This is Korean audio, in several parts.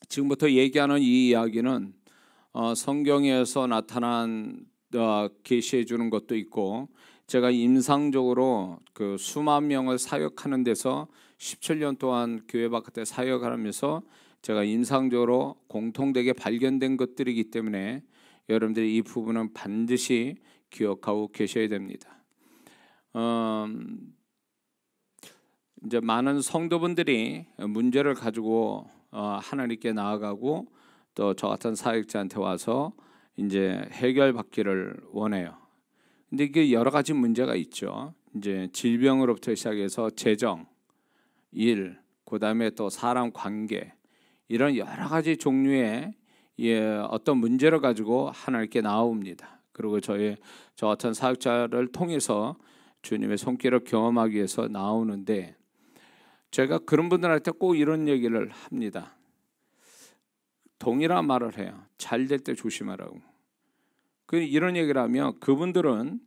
지금부터 얘기하는 이 이야기는 성경에서 나타난 계시해 주는 것도 있고, 제가 임상적으로 그 수만 명을 사역하는 데서 17년 동안 교회 바깥에 사역을 하면서 제가 임상적으로 공통되게 발견된 것들이기 때문에 여러분들이 이 부분은 반드시 기억하고 계셔야 됩니다. 이제 많은 성도분들이 문제를 가지고 하나님께 나아가고 또 저 같은 사역자한테 와서 이제 해결받기를 원해요. 근데 이게 여러 가지 문제가 있죠. 이제 질병으로부터 시작해서 재정, 일, 그다음에 또 사람 관계, 이런 여러 가지 종류의 어떤 문제를 가지고 하나님께 나옵니다. 그리고 저 같은 사역자를 통해서 주님의 손길을 경험하기 위해서 나오는데, 제가 그런 분들한테 꼭 이런 얘기를 합니다. 동일한 말을 해요. 잘 될 때 조심하라고. 이런 얘기를 하면 그분들은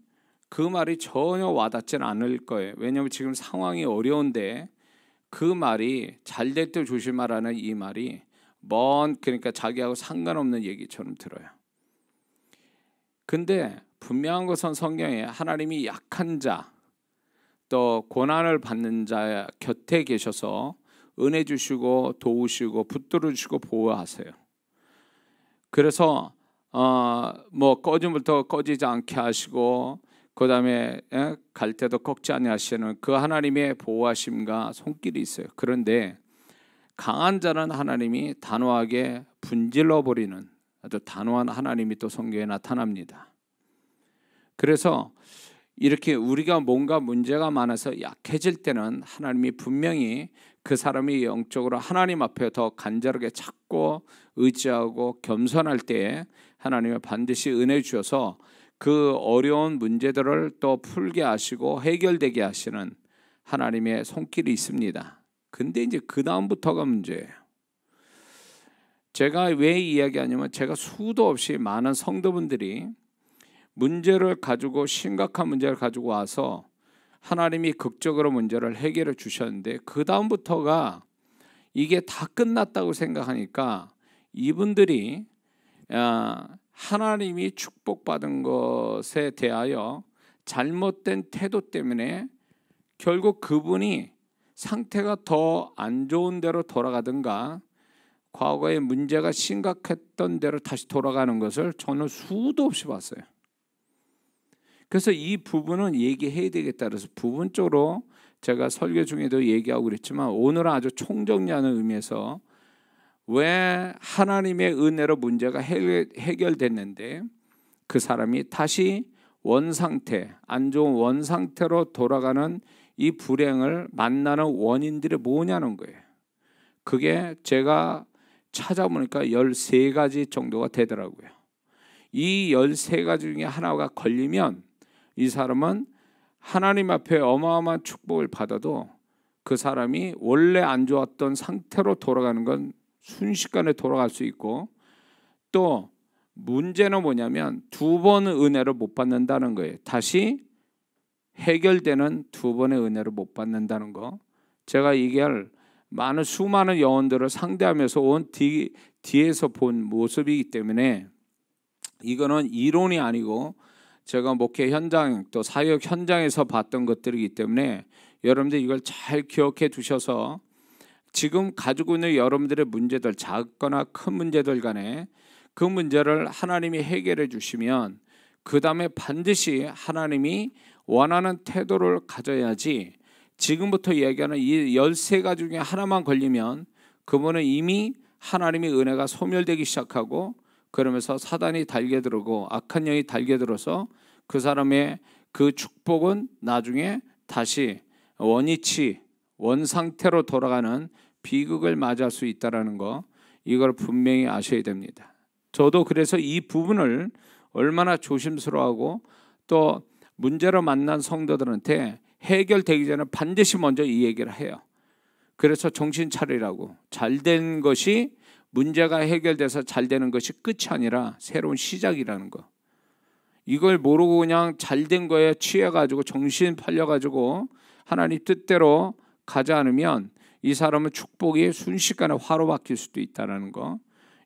그 말이 전혀 와닿지는 않을 거예요. 왜냐하면 지금 상황이 어려운데 그 말이 잘 될 때 조심하라는 이 말이 그러니까 자기하고 상관없는 얘기처럼 들어요. 근데 분명한 것은 성경에 하나님이 약한 자, 또 고난을 받는 자 곁에 계셔서 은혜 주시고 도우시고 붙들어 주시고 보호하세요. 그래서 꺼짐부터 꺼지지 않게 하시고, 그 다음에 갈 때도 꺾지 아니하시는 그 하나님의 보호하심과 손길이 있어요. 그런데 강한 자는 하나님이 단호하게 분질러 버리는 아주 단호한 하나님이 또 성경에 나타납니다. 그래서 이렇게 우리가 뭔가 문제가 많아서 약해질 때는 하나님이 분명히 그 사람이 영적으로 하나님 앞에 더 간절하게 찾고 의지하고 겸손할 때에 하나님이 반드시 은혜 주셔서 그 어려운 문제들을 또 풀게 하시고 해결되게 하시는 하나님의 손길이 있습니다. 근데 이제 그 다음부터가 문제예요. 제가 왜 이야기하냐면, 제가 수도 없이 많은 성도분들이 문제를 가지고, 심각한 문제를 가지고 와서 하나님이 극적으로 문제를 해결해 주셨는데 그 다음부터가 이게 다 끝났다고 생각하니까 이분들이 하나님이 축복받은 것에 대하여 잘못된 태도 때문에 결국 그분이 상태가 더 안 좋은 대로 돌아가든가 과거에 문제가 심각했던 대로 다시 돌아가는 것을 저는 수도 없이 봤어요. 그래서 이 부분은 얘기해야 되겠다. 그래서 부분적으로 제가 설교 중에도 얘기하고 그랬지만, 오늘은 아주 총정리하는 의미에서 왜 하나님의 은혜로 문제가 해결됐는데 그 사람이 다시 원상태, 안 좋은 원상태로 돌아가는 이 불행을 만나는 원인들이 뭐냐는 거예요. 그게 제가 찾아보니까 13가지 정도가 되더라고요. 이 13가지 중에 하나가 걸리면 이 사람은 하나님 앞에 어마어마한 축복을 받아도 그 사람이 원래 안 좋았던 상태로 돌아가는 건 순식간에 돌아갈 수 있고, 또 문제는 뭐냐면 2번의 은혜를 못 받는다는 거예요. 다시 해결되는 2번의 은혜를 못 받는다는 거. 제가 이걸 수많은 영혼들을 상대하면서 온 뒤에서 본 모습이기 때문에 이거는 이론이 아니고 제가 목회 현장 또 사역 현장에서 봤던 것들이기 때문에 여러분들 이걸 잘 기억해 두셔서 지금 가지고 있는 여러분들의 문제들, 작거나 큰 문제들 간에 그 문제를 하나님이 해결해 주시면 그 다음에 반드시 하나님이 원하는 태도를 가져야지, 지금부터 얘기하는 이 13가지 중에 하나만 걸리면 그분은 이미 하나님의 은혜가 소멸되기 시작하고, 그러면서 사단이 달겨들고 악한 영이 달겨들어서 그 사람의 그 축복은 나중에 다시 원상태로 돌아가는 비극을 맞이할 수 있다는 거, 이걸 분명히 아셔야 됩니다. 저도 그래서 이 부분을 얼마나 조심스러워하고 또 문제로 만난 성도들한테 해결되기 전에 반드시 먼저 이 얘기를 해요. 그래서 정신 차리라고. 잘된 것이, 문제가 해결돼서 잘 되는 것이 끝이 아니라 새로운 시작이라는 거. 이걸 모르고 그냥 잘된 거에 취해가지고 정신 팔려가지고 하나님 뜻대로 가지 않으면 이 사람은 축복이 순식간에 화로 바뀔 수도 있다는 거,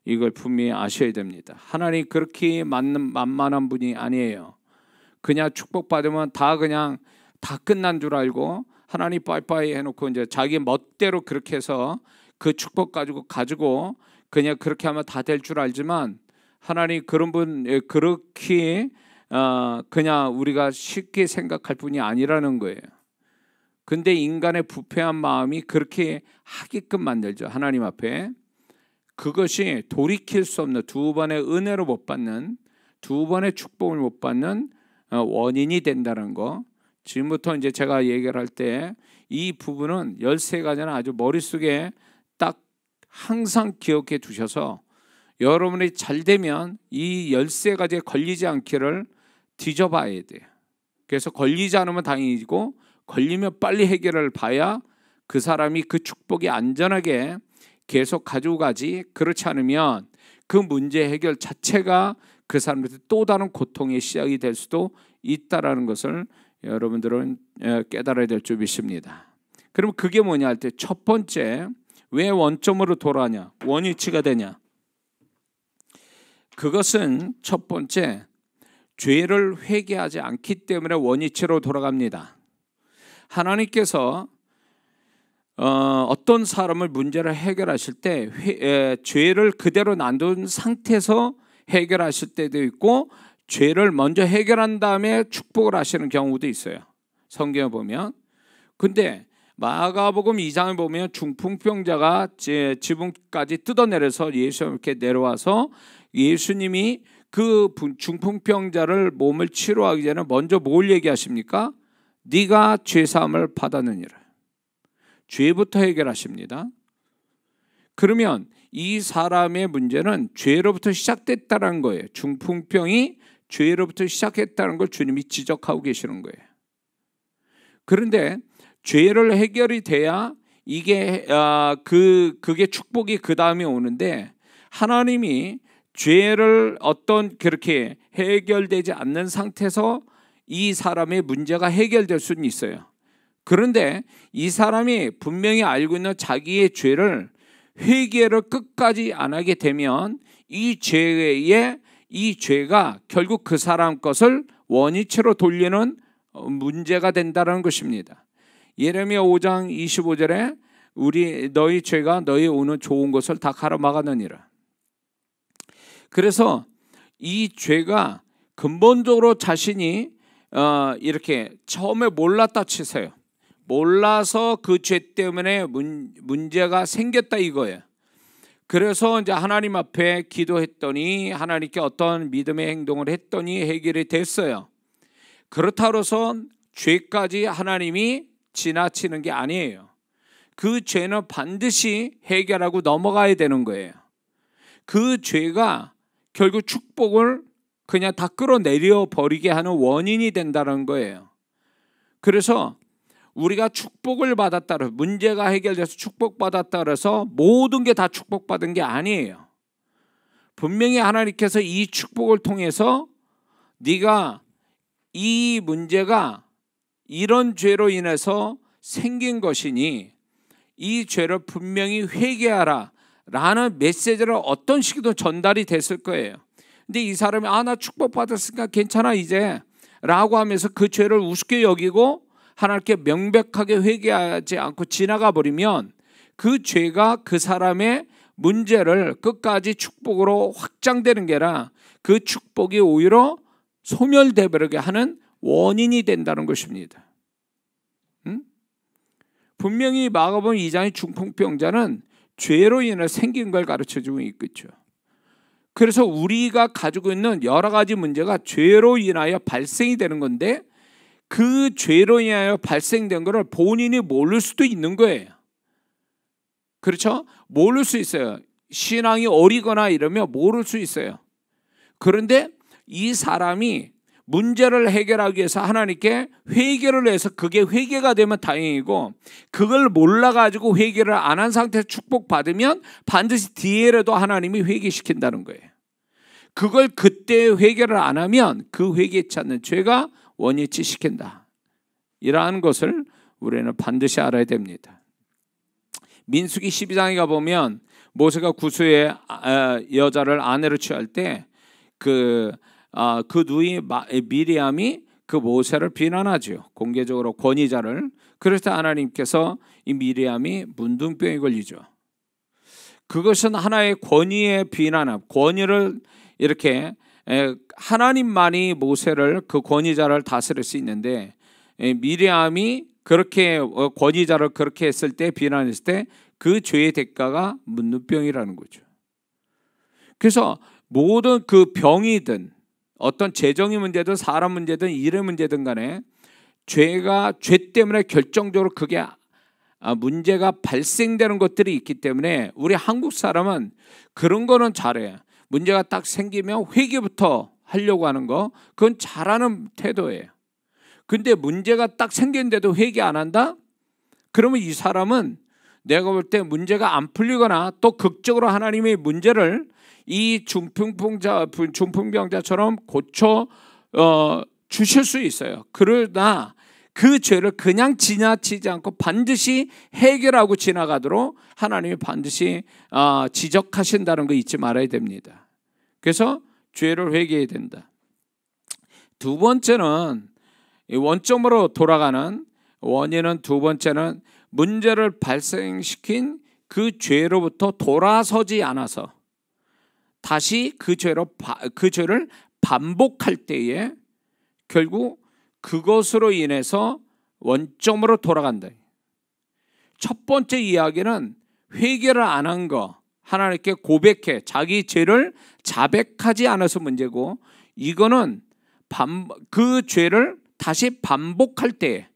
이걸 분명히 아셔야 됩니다. 하나님 그렇게 만만한 분이 아니에요. 그냥 축복받으면 그냥 다 끝난 줄 알고 하나님 빠이빠이 해놓고 이제 자기 멋대로 그렇게 해서 그 축복 가지고 그냥 그렇게 하면 다 될 줄 알지만, 하나님 그런 분 그렇게 그냥 우리가 쉽게 생각할 분이 아니라는 거예요. 근데 인간의 부패한 마음이 그렇게 하게끔 만들죠. 하나님 앞에 그것이 돌이킬 수 없는, 두 번의 은혜로 못 받는, 두 번의 축복을 못 받는 원인이 된다는 거. 지금부터 이제 제가 얘기를 할 때 이 부분은 13가지는 아주 머릿속에 딱 항상 기억해 두셔서 여러분이 잘 되면 이 13가지에 걸리지 않기를 뒤져봐야 돼요. 그래서 걸리지 않으면 다행이고, 걸리면 빨리 해결을 봐야 그 사람이 그 축복이 안전하게 계속 가지고 가지, 그렇지 않으면 그 문제 해결 자체가 그 사람한테 또 다른 고통의 시작이 될 수도 있다라는 것을 여러분들은 깨달아야 될 줄 믿습니다. 그럼 그게 뭐냐 할 때, 첫 번째, 왜 원점으로 돌아가냐, 원위치가 되냐? 그것은 첫 번째, 죄를 회개하지 않기 때문에 원위치로 돌아갑니다. 하나님께서 어떤 사람을 문제를 해결하실 때 죄를 그대로 놔둔 상태에서 해결하실 때도 있고, 죄를 먼저 해결한 다음에 축복을 하시는 경우도 있어요. 성경에 보면. 근데 마가복음 2장을 보면 중풍병자가 지붕까지 뜯어내려서 예수님께 내려와서 예수님이 그 중풍병자를 몸을 치료하기 전에 먼저 뭘 얘기하십니까? 네가 죄사함을 받았느니라. 죄부터 해결하십니다. 그러면 이 사람의 문제는 죄로부터 시작됐다는 거예요. 중풍병이 죄로부터 시작했다는 걸 주님이 지적하고 계시는 거예요. 그런데 죄를 해결이 돼야 이게 그게 축복이 그 다음에 오는데, 하나님이 죄를 어떤 그렇게 해결되지 않는 상태에서 이 사람의 문제가 해결될 수는 있어요. 그런데 이 사람이 분명히 알고 있는 자기의 죄를 회개를 끝까지 안 하게 되면 이 죄가 결국 그 사람 것을 원위치로 돌리는 문제가 된다는 것입니다. 예레미야 5장 25절에 너희 죄가 너희 오는 좋은 것을 다 가로막았느니라. 그래서 이 죄가 근본적으로 자신이 이렇게 처음에 몰랐다 치세요. 몰라서 그 죄 때문에 문제가 생겼다 이거예요. 그래서 이제 하나님 앞에 기도했더니 하나님께 어떤 믿음의 행동을 했더니 해결이 됐어요. 그렇다고 해서 죄까지 하나님이 지나치는 게 아니에요. 그 죄는 반드시 해결하고 넘어가야 되는 거예요. 그 죄가 결국 축복을 그냥 다 끌어내려 버리게 하는 원인이 된다는 거예요. 그래서 우리가 축복을 받았다, 문제가 해결돼서 축복받았다 그래서 모든 게 다 축복받은 게 아니에요. 분명히 하나님께서 이 축복을 통해서 네가 이 문제가 이런 죄로 인해서 생긴 것이니 이 죄를 분명히 회개하라 라는 메시지를 어떤 식으로 전달이 됐을 거예요. 근데 이 사람이 나 축복받았으니까 괜찮아 이제 라고 하면서 그 죄를 우습게 여기고 하나님께 명백하게 회개하지 않고 지나가 버리면 그 죄가 그 사람의 문제를 끝까지 축복으로 확장되는 게 아니라 그 축복이 오히려 소멸돼 버리게 하는 원인이 된다는 것입니다. 분명히 마가복음 2장의 중풍병자는 죄로 인해 생긴 걸 가르쳐주고 있겠죠. 그래서 우리가 가지고 있는 여러 가지 문제가 죄로 인하여 발생이 되는 건데, 그 죄로 인하여 발생된 것을 본인이 모를 수도 있는 거예요. 그렇죠? 모를 수 있어요. 신앙이 어리거나 이러면 모를 수 있어요. 그런데 이 사람이 문제를 해결하기 위해서 하나님께 회개를 해서 그게 회개가 되면 다행이고, 그걸 몰라가지고 회개를 안 한 상태에서 축복받으면 반드시 뒤에라도 하나님이 회개시킨다는 거예요. 그걸 그때 회개를 안 하면 그 회개치 않는 죄가 원위치 시킨다. 이러한 것을 우리는 반드시 알아야 됩니다. 민수기 12장에 가보면 모세가 구스의 여자를 아내로 취할 때 그 누이 미리암이 그 모세를 비난하죠. 공개적으로 권위자를. 그래서 하나님께서 이 미리암이 문둥병에 걸리죠. 그것은 하나의 권위의 비난함, 권위를 이렇게 하나님만이 모세를 그 권위자를 다스릴 수 있는데 미리암이 그렇게 권위자를 그렇게 했을 때 비난했을 때 그 죄의 대가가 문둥병이라는 거죠. 그래서 모든 그 병이든 어떤 재정의 문제든 사람 문제든 일의 문제든 간에 죄 때문에 결정적으로 그게 문제가 발생되는 것들이 있기 때문에 우리 한국 사람은 그런 거는 잘해. 문제가 딱 생기면 회개부터 하려고 하는 거, 그건 잘하는 태도예요. 근데 문제가 딱 생겼는데도 회개 안 한다? 그러면 이 사람은 내가 볼 때 문제가 안 풀리거나 또 극적으로 하나님의 문제를 이 중풍병자처럼 고쳐 주실 수 있어요. 그러나 그 죄를 그냥 지나치지 않고 반드시 해결하고 지나가도록 하나님이 반드시 지적하신다는 거 잊지 말아야 됩니다. 그래서 죄를 회개해야 된다. 두 번째는 원점으로 돌아가는 원인은, 두 번째는 문제를 발생시킨 그 죄로부터 돌아서지 않아서 다시 그 죄를 반복할 때에 결국 그것으로 인해서 원점으로 돌아간다. 첫 번째 이야기는 회개를 안 한 거, 하나님께 고백해 자기 죄를 자백하지 않아서 문제고, 이거는 그 죄를 다시 반복할 때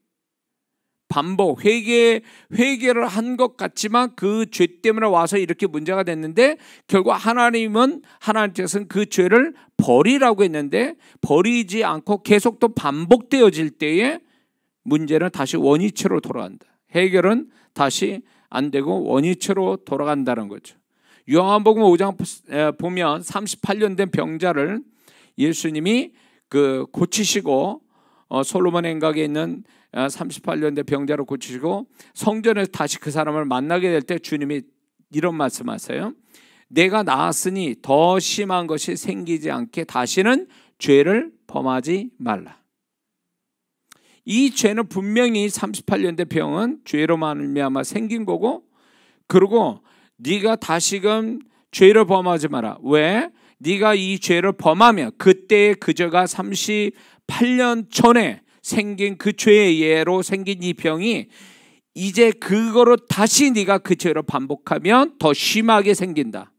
회개를 한 것 같지만 그 죄 때문에 와서 이렇게 문제가 됐는데 결국 하나님께서는 그 죄를 버리라고 했는데 버리지 않고 계속 또 반복되어질 때에 문제는 다시 원위치로 돌아간다. 해결은 다시 안 되고 원위치로 돌아간다는 거죠. 요한복음 5장 보면 38년 된 병자를 예수님이 고치시고 솔로몬 행각에 있는 38년 된 병자를 고치시고 성전에서 다시 그 사람을 만나게 될 때 주님이 이런 말씀하세요. 내가 나았으니 더 심한 것이 생기지 않게 다시는 죄를 범하지 말라. 이 죄는 분명히 38년 된 병은 죄로 말미암아 생긴 거고, 그리고 네가 다시금 죄를 범하지 마라. 왜? 네가 이 죄를 범하면 그때의 그 죄가 38년 전에 생긴 그 죄의 예로 생긴 이 병이 이제 그거로 다시 네가 그 죄를 반복하면 더 심하게 생긴다.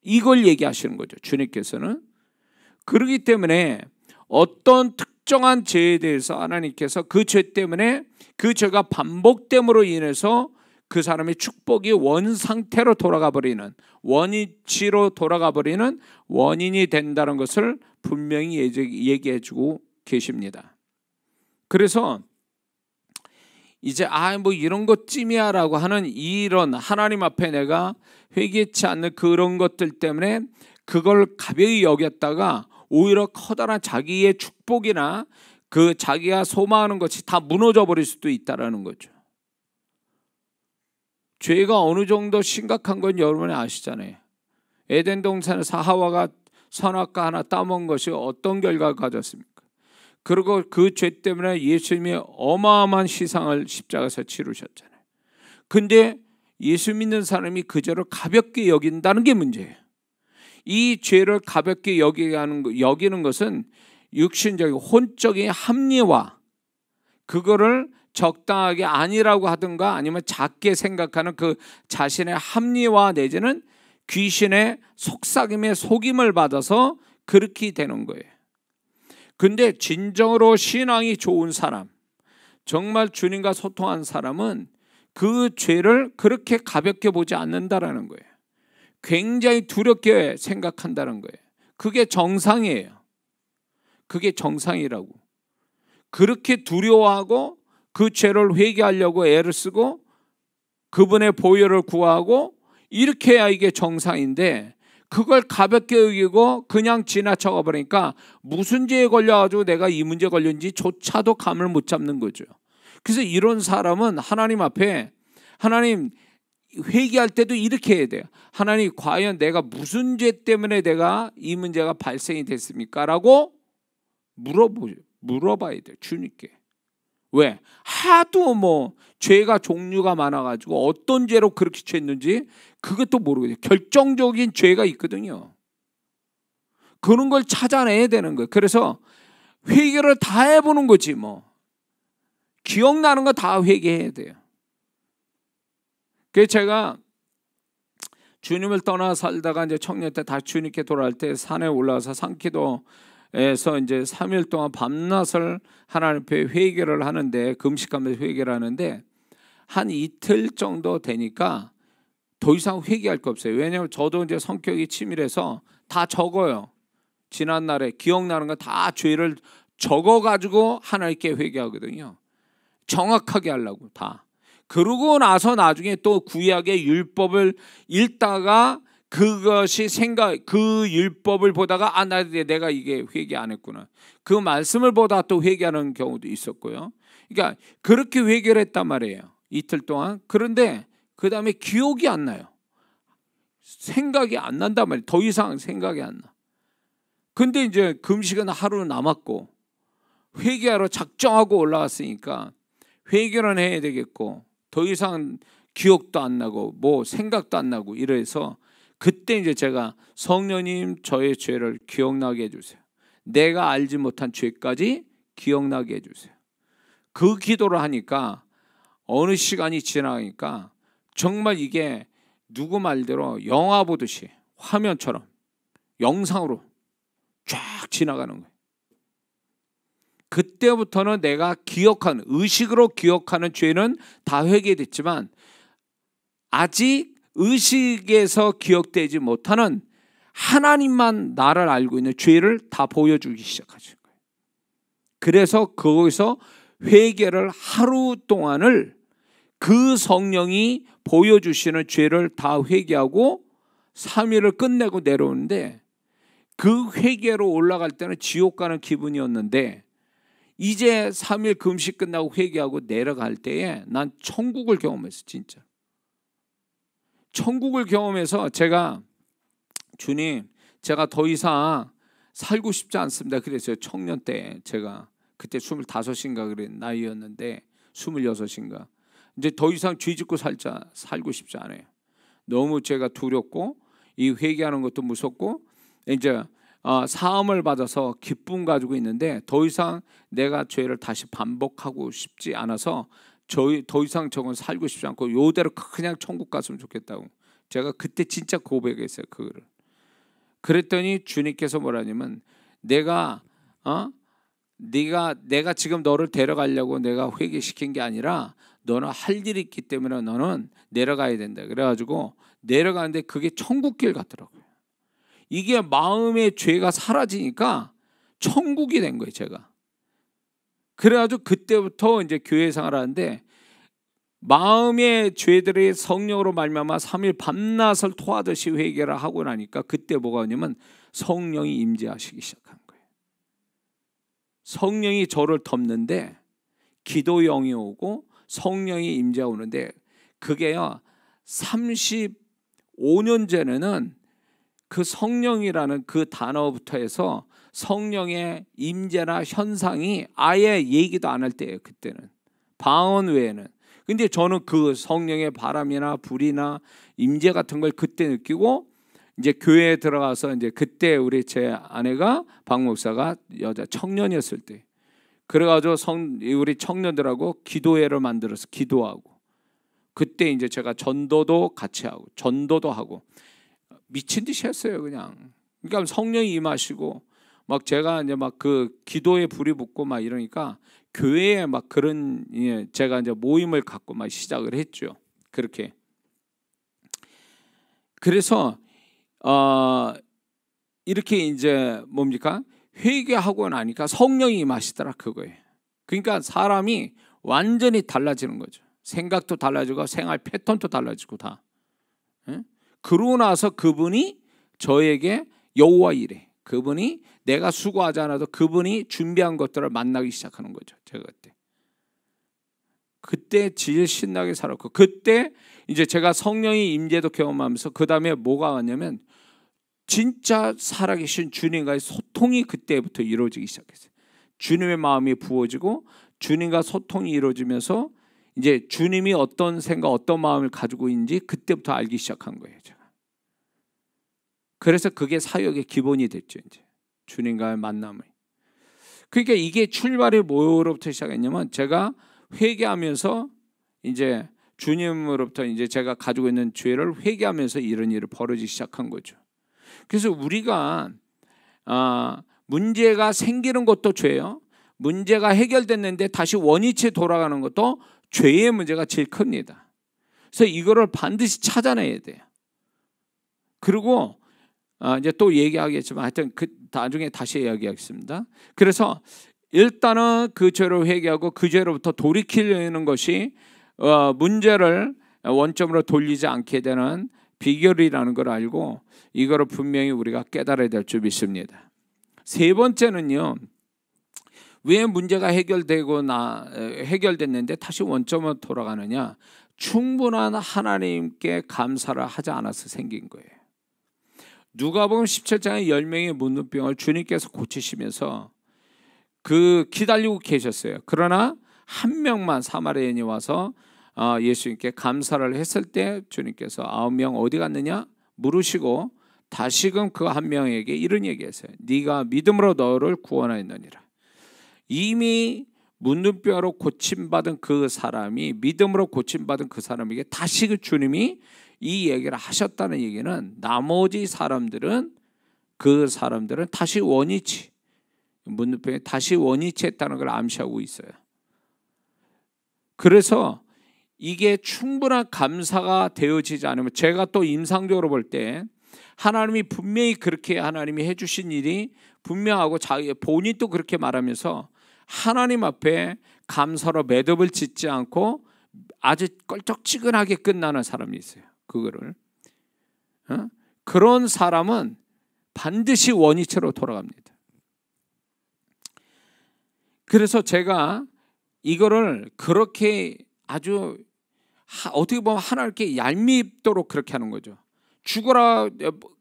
이걸 얘기하시는 거죠, 주님께서는. 그렇기 때문에 어떤 특정한 죄에 대해서 하나님께서 그 죄 때문에 그 죄가 반복됨으로 인해서 그 사람의 축복이 원 상태로 돌아가 버리는, 원위치로 돌아가 버리는 원인이 된다는 것을 분명히 얘기해 주고 계십니다. 그래서 이제 뭐 이런 것쯤이야라고 하는 이런 하나님 앞에 내가 회개치 않는 그런 것들 때문에 그걸 가벼이 여겼다가 오히려 커다란 자기의 축복이나 그 자기가 소망하는 것이 다 무너져 버릴 수도 있다라는 거죠. 죄가 어느 정도 심각한 건 여러분이 아시잖아요. 에덴 동산에서 하와가 선악과 하나 따먹은 것이 어떤 결과를 가졌습니까? 그리고 그 죄 때문에 예수님이 어마어마한 희생을 십자가에서 치르셨잖아요. 근데 예수 믿는 사람이 그 죄를 가볍게 여긴다는 게 문제예요. 이 죄를 가볍게 여기는 것은 육신적인 혼적인 합리화, 그거를 적당하게 아니라고 하든가 아니면 작게 생각하는 그 자신의 합리화 내지는 귀신의 속삭임에 속임을 받아서 그렇게 되는 거예요. 근데 진정으로 신앙이 좋은 사람, 정말 주님과 소통한 사람은 그 죄를 그렇게 가볍게 보지 않는다라는 거예요. 굉장히 두렵게 생각한다는 거예요. 그게 정상이에요. 그게 정상이라고. 그렇게 두려워하고 그 죄를 회개하려고 애를 쓰고 그분의 보혈을 구하고 이렇게 해야 이게 정상인데, 그걸 가볍게 여기고 그냥 지나쳐가 버리니까 무슨 죄에 걸려가지고 내가 이 문제 걸렸는지 조차도 감을 못 잡는 거죠. 그래서 이런 사람은 하나님 앞에 하나님 회개할 때도 이렇게 해야 돼요. 하나님 과연 내가 무슨 죄 때문에 내가 이 문제가 발생이 됐습니까? 라고 물어봐야 돼요. 주님께. 왜? 하도 뭐 죄가 종류가 많아가지고 어떤 죄로 그렇게 죄했는지 그것도 모르거든요. 결정적인 죄가 있거든요. 그런 걸 찾아내야 되는 거예요. 그래서 회개를 다 해보는 거지 뭐. 기억나는 거 다 회개해야 돼요. 그래서 제가 주님을 떠나 살다가 이제 청년 때 다시 주님께 돌아갈 때 산에 올라와서 산기도에서 이제 3일 동안 밤낮을 하나님 앞에 회개를 하는데, 금식하면서 회개를 하는데 한 이틀 정도 되니까 더 이상 회개할 거 없어요. 왜냐하면 저도 이제 성격이 치밀해서 다 적어요. 지난날에 기억나는 거 다 죄를 적어가지고 하나님께 회개하거든요. 정확하게 하려고 다. 그러고 나서 나중에 또 구약의 율법을 읽다가 그것이 그 율법을 보다가 내가 이게 회개 안 했구나. 그 말씀을 보다 또 회개하는 경우도 있었고요. 그러니까 그렇게 회개를 했단 말이에요. 이틀 동안. 그런데 그 다음에 기억이 안 나요. 생각이 안 난단 말이에요. 더 이상 생각이 안 나. 근데 이제 금식은 하루 남았고 회개하러 작정하고 올라왔으니까 회개는 해야 되겠고 더 이상 기억도 안 나고 뭐 생각도 안 나고 이래서 그때 이제 제가 성령님 저의 죄를 기억나게 해주세요. 내가 알지 못한 죄까지 기억나게 해주세요. 그 기도를 하니까 어느 시간이 지나가니까 정말 이게 누구 말대로 영화 보듯이 화면처럼 영상으로 쫙 지나가는 거예요. 그때부터는 내가 의식으로 기억하는 죄는 다 회개됐지만 아직 의식에서 기억되지 못하는 하나님만 나를 알고 있는 죄를 다 보여주기 시작하신 거예요. 그래서 거기서 회개를 하루 동안을 그 성령이 보여주시는 죄를 다 회개하고 3일을 끝내고 내려오는데, 그 회개로 올라갈 때는 지옥 가는 기분이었는데 이제 3일 금식 끝나고 회개하고 내려갈 때에 난 천국을 경험했어. 진짜 천국을 경험해서 제가 주님, 제가 더 이상 살고 싶지 않습니다 그랬어요. 청년 때 제가 그때 25인가 그런 나이였는데 26인가 이제 더 이상 죄 짓고 살고 싶지 않아요. 너무 제가 두렵고 이 회개하는 것도 무섭고 이제 사함을 받아서 기쁨 가지고 있는데 더 이상 내가 죄를 다시 반복하고 싶지 않아서 더 이상 저건 살고 싶지 않고 요대로 그냥 천국 갔으면 좋겠다고 제가 그때 진짜 고백했어요. 그거를. 그랬더니 주님께서 뭐라냐면 내가 지금 너를 데려가려고 내가 회개시킨 게 아니라 너는 할 일이 있기 때문에 너는 내려가야 된다. 그래가지고 내려가는데 그게 천국길 같더라고요. 이게 마음의 죄가 사라지니까 천국이 된 거예요. 제가. 그래가지고 그때부터 이제 교회 생활하는데 마음의 죄들이 성령으로 말미암아 3일 밤낮을 토하듯이 회개를 하고 나니까 그때 뭐가 오냐면 성령이 임재하시기 시작한 거예요. 성령이 저를 덮는데 기도 영이 오고 성령이 임재하는데 그게요 35년 전에는 그 성령이라는 그 단어부터 해서 성령의 임재나 현상이 아예 얘기도 안 할 때예요. 그때는 방언 외에는. 근데 저는 그 성령의 바람이나 불이나 임재 같은 걸 그때 느끼고 이제 교회에 들어가서 이제 그때 제 아내가 박 목사가 여자 청년이었을 때 그래가지고 우리 청년들하고 기도회를 만들어서 기도하고 그때 이제 제가 전도도 같이 하고 전도도 하고 미친 듯이 했어요. 그냥. 그러니까 성령이 임하시고 막 제가 이제 막 그 기도에 불이 붙고 막 이러니까 교회에 막 그런 제가 이제 모임을 갖고 막 시작을 했죠. 그렇게. 그래서 이렇게 이제 뭡니까? 회개하고 나니까 성령이 임하시더라 그거예요. 그러니까 사람이 완전히 달라지는 거죠. 생각도 달라지고 생활 패턴도 달라지고 다. 그러고 나서 그분이 저에게 여호와 이래. 그분이 내가 수고하지 않아도 그분이 준비한 것들을 만나기 시작하는 거죠. 제가 그때. 그때 제일 신나게 살았고, 그때 이제 제가 성령의 임재도 경험하면서 그 다음에 뭐가 왔냐면 진짜 살아계신 주님과의 소통이 그때부터 이루어지기 시작했어요. 주님의 마음이 부어지고 주님과 소통이 이루어지면서 이제 주님이 어떤 생각, 어떤 마음을 가지고 있는지 그때부터 알기 시작한 거예요, 제가. 그래서 그게 사역의 기본이 됐죠, 이제 주님과의 만남을. 그러니까 이게 출발이 뭐로부터 시작했냐면, 제가 회개하면서 이제 주님으로부터 이제 제가 가지고 있는 죄를 회개하면서 이런 일을 벌어지기 시작한 거죠. 그래서 우리가 문제가 생기는 것도 죄예요. 문제가 해결됐는데 다시 원위치에 돌아가는 것도 죄의 문제가 제일 큽니다. 그래서 이거를 반드시 찾아내야 돼요. 그리고 이제 또 얘기하겠지만 하여튼 그 나중에 다시 이야기하겠습니다. 그래서 일단은 그 죄를 회개하고 그 죄로부터 돌이키려는 것이 문제를 원점으로 돌리지 않게 되는 비결이라는 걸 알고 이거를 분명히 우리가 깨달아야 될 줄 믿습니다. 세 번째는요, 왜 문제가 해결됐는데 다시 원점으로 돌아가느냐? 충분한 하나님께 감사를 하지 않아서 생긴 거예요. 누가복음 17장에 10명의 문둥병을 주님께서 고치시면서 그 기다리고 계셨어요. 그러나 한 명만 사마리아인이 와서 예수님께 감사를 했을 때 주님께서 9명 어디 갔느냐 물으시고 다시금 그 한 명에게 이런 얘기했어요. 네가 믿음으로 너를 구원하였느니라. 이미 문둥병으로 고침받은 그 사람이, 믿음으로 고침받은 그 사람에게 다시 그 주님이 이 얘기를 하셨다는 얘기는 나머지 사람들은, 그 사람들은 다시 원위치, 문둥병에 다시 원위치했다는 걸 암시하고 있어요. 그래서 이게 충분한 감사가 되어지지 않으면, 제가 또 임상적으로 볼 때 하나님이 분명히 그렇게 하나님이 해주신 일이 분명하고 자기 본인 또 그렇게 말하면서 하나님 앞에 감사로 매듭을 짓지 않고 아주 껄쩍지근하게 끝나는 사람이 있어요. 그거를 그런 사람은 반드시 원위치로 돌아갑니다. 그래서 제가 이거를 그렇게 아주 어떻게 보면 하나님께 얄밉도록 그렇게 하는 거죠. 죽어라,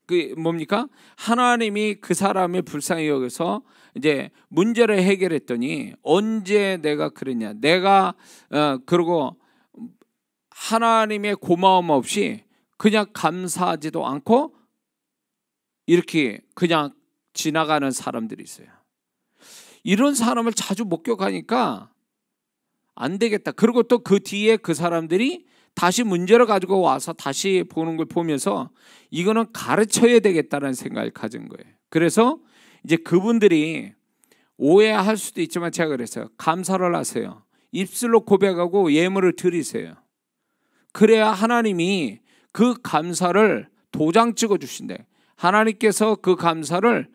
그 뭡니까? 하나님이 그 사람의 불쌍히 여겨서 이제 문제를 해결했더니 언제 내가 그랬냐? 내가 그러고 하나님의 고마움 없이 그냥 감사하지도 않고 이렇게 그냥 지나가는 사람들이 있어요. 이런 사람을 자주 목격하니까 안 되겠다. 그리고 또 그 뒤에 그 사람들이 다시 문제를 가지고 와서 다시 보는 걸 보면서 이거는 가르쳐야 되겠다는 생각을 가진 거예요. 그래서 이제 그분들이 오해할 수도 있지만 제가 그랬어요. 감사를 하세요. 입술로 고백하고 예물을 드리세요. 그래야 하나님이 그 감사를 도장 찍어 주신대. 하나님께서 그 감사를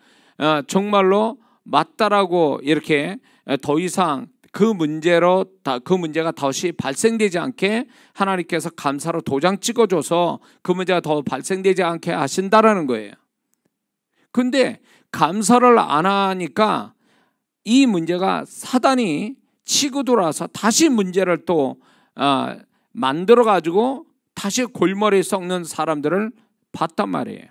정말로 맞다라고 이렇게 더 이상 그 문제가 다시 발생되지 않게 하나님께서 감사로 도장 찍어줘서 그 문제가 더 발생되지 않게 하신다라는 거예요. 근데 감사를 안 하니까 이 문제가 사단이 치고 돌아서 다시 문제를 또 만들어 가지고 다시 골머리에 썩는 사람들을 봤단 말이에요.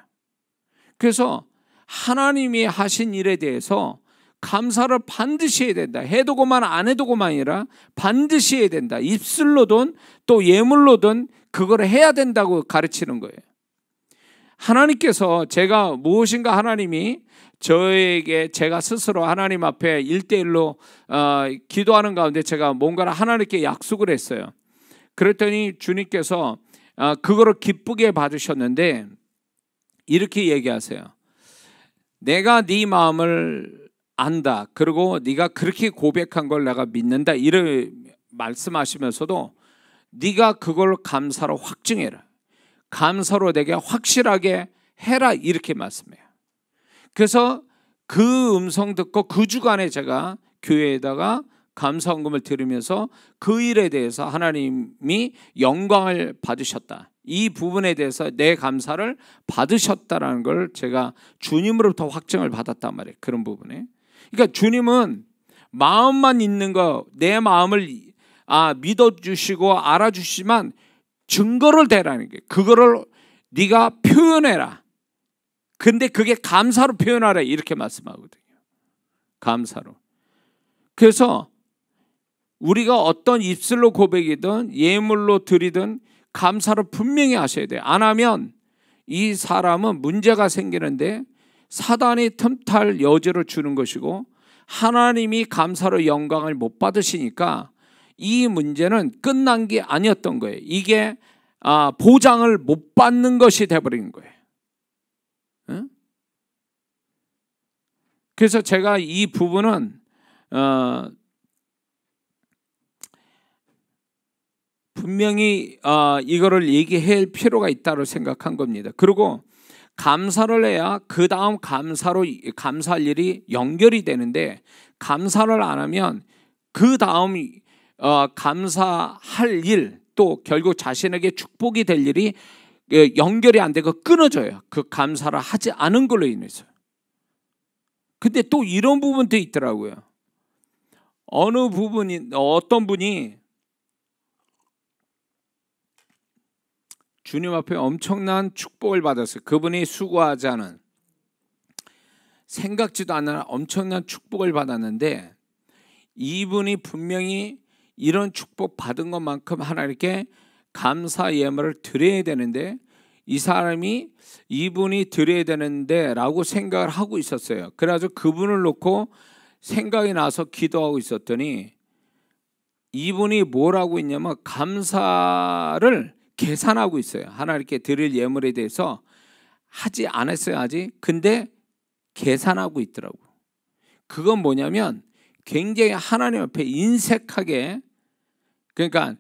그래서 하나님이 하신 일에 대해서 감사를 반드시 해야 된다. 해두고만 안 해두고만이라 반드시 해야 된다. 입술로든 또 예물로든 그걸 해야 된다고 가르치는 거예요. 하나님께서 제가 무엇인가 하나님이 저에게 제가 스스로 하나님 앞에 1대1로 기도하는 가운데 제가 뭔가를 하나님께 약속을 했어요. 그랬더니 주님께서 그거를 기쁘게 받으셨는데 이렇게 얘기하세요. 내가 네 마음을 안다. 그리고 네가 그렇게 고백한 걸 내가 믿는다. 이렇게 말씀하시면서도 네가 그걸 감사로 확증해라. 감사로 내게 확실하게 해라. 이렇게 말씀해요. 그래서 그 음성 듣고 그 주간에 제가 교회에다가 감사헌금을 드리면서 그 일에 대해서 하나님이 영광을 받으셨다. 이 부분에 대해서 내 감사를 받으셨다라는 걸 제가 주님으로부터 확증을 받았단 말이에요. 그런 부분에. 그러니까 주님은 마음만 있는 거, 내 마음을 믿어주시고 알아주시지만 증거를 대라는 게, 그거를 네가 표현해라. 근데 그게 감사로 표현하라, 이렇게 말씀하거든요. 감사로. 그래서 우리가 어떤 입술로 고백이든 예물로 드리든 감사로 분명히 하셔야 돼요. 안 하면 이 사람은 문제가 생기는데 사단이 틈탈 여지를 주는 것이고, 하나님이 감사로 영광을 못 받으시니까 이 문제는 끝난 게 아니었던 거예요. 이게 보장을 못 받는 것이 돼버린 거예요. 응? 그래서 제가 이 부분은 분명히 이거를 얘기할 필요가 있다고 생각한 겁니다. 그리고 감사를 해야 그 다음 감사할 일이 연결이 되는데, 감사를 안 하면 그 다음 감사할 일, 또 결국 자신에게 축복이 될 일이 연결이 안 되고 끊어져요. 그 감사를 하지 않은 걸로 인해서. 근데 또 이런 부분도 있더라고요. 어떤 분이 주님 앞에 엄청난 축복을 받았어요. 그분이 수고하지 않은, 생각지도 않은 엄청난 축복을 받았는데, 이분이 분명히 이런 축복 받은 것만큼 하나님께 감사 예물을 드려야 되는데, 이 사람이 이분이 드려야 되는데 라고 생각을 하고 있었어요. 그래가지고 그분을 놓고 생각이 나서 기도하고 있었더니, 이분이 뭘 하고 있냐면 감사를 계산하고 있어요. 하나님께 드릴 예물에 대해서 하지 않았어요, 아직. 근데 계산하고 있더라고. 그건 뭐냐면 굉장히 하나님 앞에 인색하게, 그러니까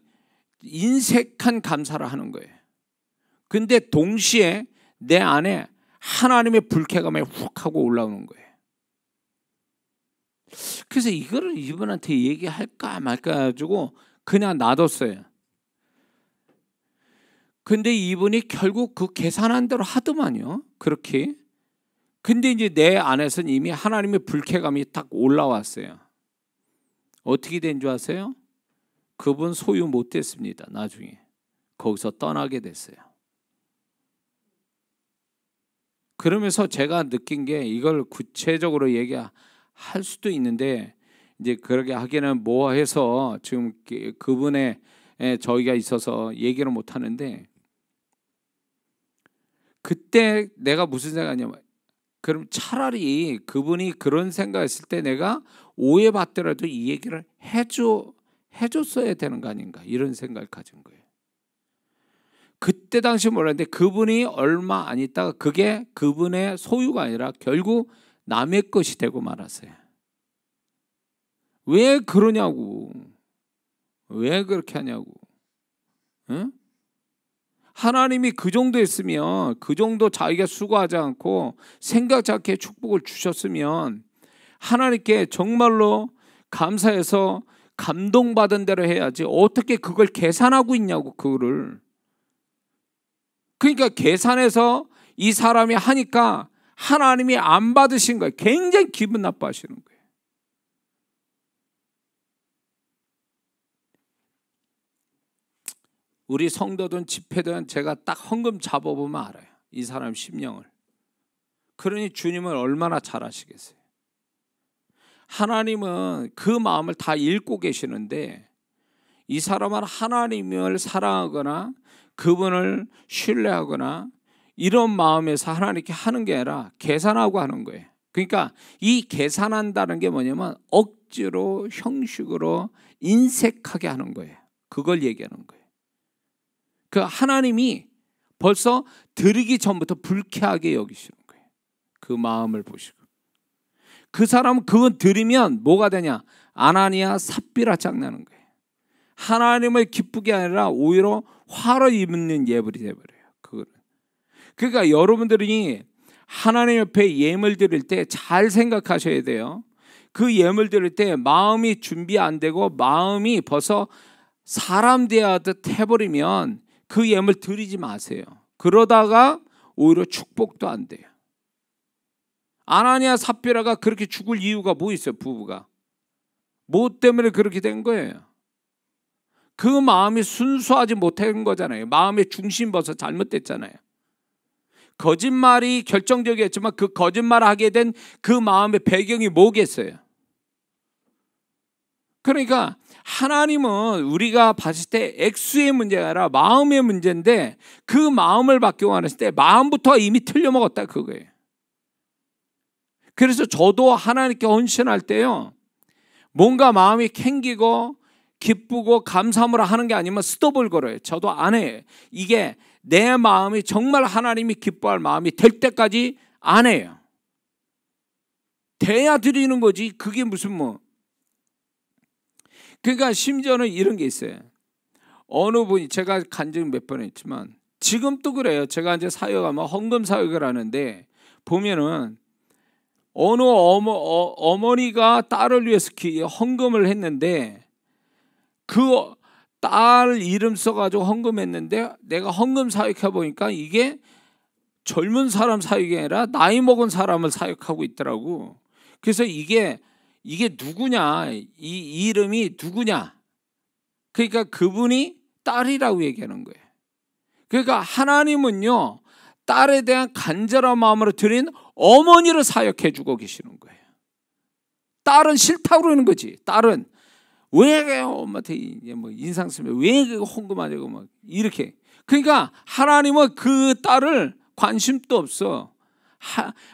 인색한 감사를 하는 거예요. 근데 동시에 내 안에 하나님의 불쾌감이 훅 하고 올라오는 거예요. 그래서 이거를 이분한테 얘기할까 말까 가지고 그냥 놔뒀어요. 근데 이분이 결국 그 계산한 대로 하더만요. 그렇게. 근데 이제 내 안에서는 이미 하나님의 불쾌감이 딱 올라왔어요. 어떻게 된 줄 아세요? 그분 소유 못 됐습니다. 나중에 거기서 떠나게 됐어요. 그러면서 제가 느낀 게, 이걸 구체적으로 얘기할 수도 있는데 이제 그렇게 하기는 뭐해서 지금 그분의 저희가 있어서 얘기를 못 하는데, 그때 내가 무슨 생각이냐면, 그럼 차라리 그분이 그런 생각했을 때 내가 오해받더라도 이 얘기를 해줬어야 되는 거 아닌가, 이런 생각을 가진 거예요. 그때 당시 몰랐는데 그분이 얼마 안 있다가 그게 그분의 소유가 아니라 결국 남의 것이 되고 말았어요. 왜 그러냐고. 왜 그렇게 하냐고. 응? 하나님이 그 정도 했으면, 그 정도 자기가 수고하지 않고 생각지 않게 축복을 주셨으면 하나님께 정말로 감사해서 감동받은 대로 해야지, 어떻게 그걸 계산하고 있냐고, 그거를. 그러니까 계산해서 이 사람이 하니까 하나님이 안 받으신 거예요. 굉장히 기분 나빠하시는 거예요. 우리 성도든 집회든 제가 딱 헌금 잡아보면 알아요. 이 사람 심령을. 그러니 주님은 얼마나 잘 아시겠어요. 하나님은 그 마음을 다 읽고 계시는데, 이 사람은 하나님을 사랑하거나 그분을 신뢰하거나 이런 마음에서 하나님께 하는 게 아니라 계산하고 하는 거예요. 그러니까 이 계산한다는 게 뭐냐면 억지로, 형식으로, 인색하게 하는 거예요. 그걸 얘기하는 거예요. 그 하나님이 벌써 드리기 전부터 불쾌하게 여기시는 거예요. 그 마음을 보시고. 그 사람은 그건 드리면 뭐가 되냐? 아나니아 삽비라 짝나는 거예요. 하나님을 기쁘게 아니라 오히려 화를 입는 예물이 되어버려요. 그거는. 그러니까 여러분들이 하나님 옆에 예물 드릴 때 잘 생각하셔야 돼요. 그 예물 드릴 때 마음이 준비 안 되고 마음이 벌써 사람 대하듯 해버리면 그 예물 드리지 마세요. 그러다가 오히려 축복도 안 돼요. 아나니아 삽비라가 그렇게 죽을 이유가 뭐 있어요? 부부가 뭐 때문에 그렇게 된 거예요? 그 마음이 순수하지 못한 거잖아요. 마음의 중심 벌써 잘못됐잖아요. 거짓말이 결정적이었지만 그 거짓말을 하게 된 그 마음의 배경이 뭐겠어요? 그러니까 하나님은 우리가 봤을 때 액수의 문제가 아니라 마음의 문제인데 그 마음을 바뀌고 하는 때 마음부터 이미 틀려먹었다 그거예요. 그래서 저도 하나님께 헌신할 때요, 뭔가 마음이 캥기고 기쁘고 감사함으로 하는 게 아니면 스톱을 걸어요. 저도 안 해요. 이게 내 마음이 정말 하나님이 기뻐할 마음이 될 때까지 안 해요. 돼야 드리는 거지. 그게 무슨 뭐. 그러니까 심지어는 이런 게 있어요. 어느 분이, 제가 간 적은 몇 번 했지만 지금 또 그래요. 제가 이제 사역하면 헌금 사역을 하는데 보면은 어느 어머니가 딸을 위해서 헌금을 했는데 그 딸 이름 써가지고 헌금했는데 내가 헌금 사역해 보니까 이게 젊은 사람 사역이 아니라 나이 먹은 사람을 사역하고 있더라고. 그래서 이게 누구냐, 이 이름이 누구냐. 그러니까 그분이 딸이라고 얘기하는 거예요. 그러니까 하나님은요, 딸에 대한 간절한 마음으로 드린 어머니를 사역해 주고 계시는 거예요. 딸은 싫다고 그러는 거지. 딸은 왜 엄마한테 뭐 인상 쓰면 왜 헌금하냐고 막 이렇게. 그러니까 하나님은 그 딸을 관심도 없어.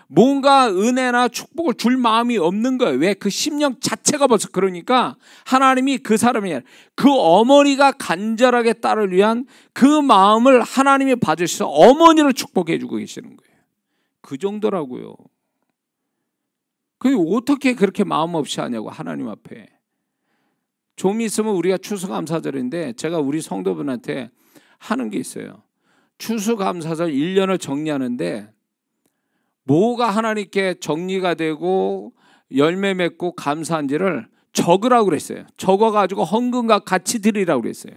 뭔가 은혜나 축복을 줄 마음이 없는 거예요. 왜? 그 심령 자체가 벌써 그러니까 하나님이 그 사람이, 그 어머니가 간절하게 딸을 위한 그 마음을 하나님이 봐주셔서 어머니를 축복해 주고 계시는 거예요. 그 정도라고요. 그게 어떻게 그렇게 마음 없이 하냐고, 하나님 앞에. 좀 있으면 우리가 추수감사절인데 제가 우리 성도분한테 하는 게 있어요. 추수감사절 1년을 정리하는데 뭐가 하나님께 정리가 되고 열매 맺고 감사한지를 적으라고 그랬어요. 적어가지고 헌금과 같이 드리라고 그랬어요.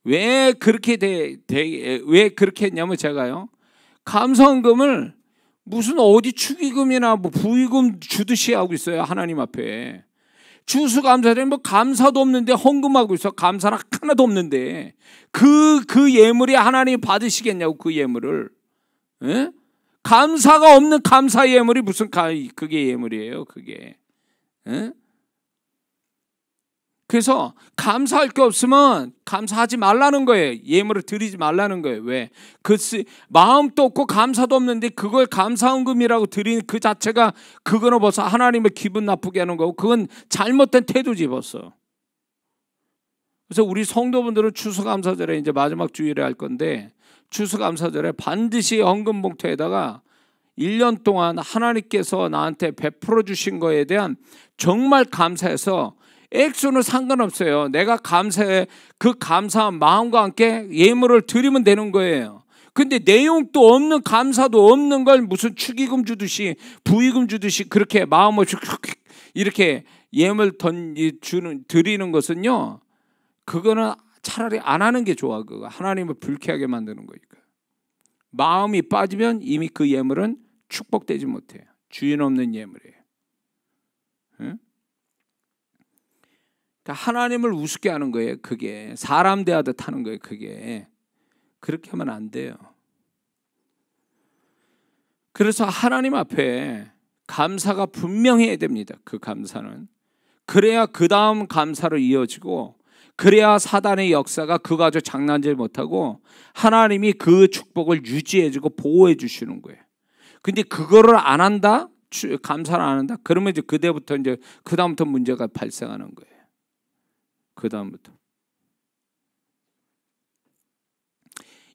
왜 그렇게 왜 그렇게 했냐면 제가요, 감사헌금을 무슨 어디 축의금이나 뭐 부의금 주듯이 하고 있어요. 하나님 앞에. 추수감사절에 뭐 감사도 없는데 헌금하고 있어. 감사는 하나도 없는데 그 예물이 하나님이 받으시겠냐고, 그 예물을. 에? 감사가 없는 감사 예물이 무슨 그게 예물이에요, 그게. 에? 그래서 감사할 게 없으면 감사하지 말라는 거예요. 예물을 드리지 말라는 거예요. 왜? 마음도 없고 감사도 없는데 그걸 감사헌금이라고 드리는 그 자체가, 그거는 벌써 하나님을 기분 나쁘게 하는 거고, 그건 잘못된 태도지 벌써. 그래서 우리 성도분들은 추수감사절에 이제 마지막 주일에 할 건데, 추수감사절에 반드시 헌금 봉투에다가 1년 동안 하나님께서 나한테 베풀어 주신 거에 대한 정말 감사해서, 액수는 상관없어요. 내가 감사해, 그 감사한 마음과 함께 예물을 드리면 되는 거예요. 근데 내용도 없는, 감사도 없는 걸 무슨 축의금 주듯이 부의금 주듯이 그렇게 마음 없이 이렇게 예물 드리는 것은요, 그거는 차라리 안 하는 게 좋아. 그거 하나님을 불쾌하게 만드는 거니까. 마음이 빠지면 이미 그 예물은 축복되지 못해요. 주인 없는 예물이에요. 응? 그러니까 하나님을 우습게 하는 거예요. 그게 사람 대하듯 하는 거예요. 그게 그렇게 하면 안 돼요. 그래서 하나님 앞에 감사가 분명해야 됩니다. 그 감사는. 그래야 그 다음 감사로 이어지고, 그래야 사단의 역사가 그거 가지고 장난질 못하고 하나님이 그 축복을 유지해주고 보호해 주시는 거예요. 근데 그거를 안 한다? 감사를 안 한다? 그러면 이제 그때부터 이제 그다음부터 문제가 발생하는 거예요. 그 다음부터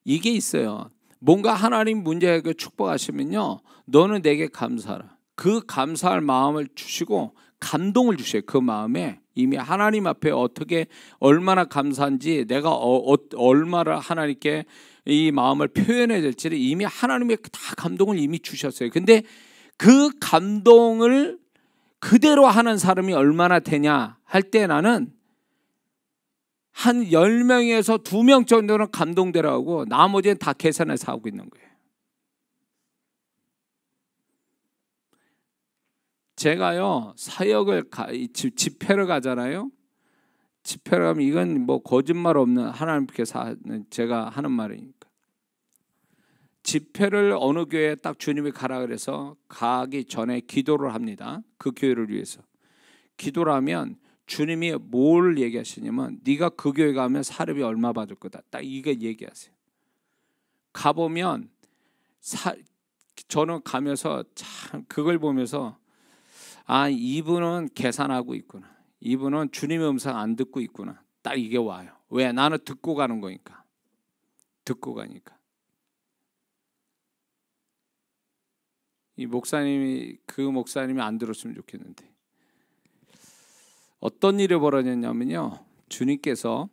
이게 있어요. 뭔가 하나님 문제에게 축복하시면요, 너는 내게 감사하라. 그 감사할 마음을 주시고 감동을 주셔요. 그 마음에 이미 하나님 앞에 어떻게 얼마나 감사한지, 내가 얼마나 하나님께 이 마음을 표현해야 될지를 이미 하나님의 다 감동을 이미 주셨어요. 근데 그 감동을 그대로 하는 사람이 얼마나 되냐 할 때 나는 한 10명에서 2명 정도는 감동되라고, 나머지는 다 계산해서 하고 있는 거예요. 제가요, 사역을 집회를 가잖아요. 집회를 하면 이건 뭐 거짓말 없는 하나님께서 하는 제가 하는 말이니까. 집회를 어느 교회에 딱 주님이 가라 그래서 가기 전에 기도를 합니다. 그 교회를 위해서. 기도를 하면 주님이 뭘 얘기하시냐면 네가 그 교회 가면 사례비 얼마 받을 거다. 딱 이게 얘기하세요. 가보면 저는 가면서 참 그걸 보면서 아, 이분은 계산하고 있구나. 이분은 주님의 음성 안 듣고 있구나. 딱 이게 와요. 왜? 나는 듣고 가는 거니까. 듣고 가니까. 이 목사님이 그 목사님이 안 들었으면 좋겠는데. 어떤 일이 벌어졌냐면요. 주님께서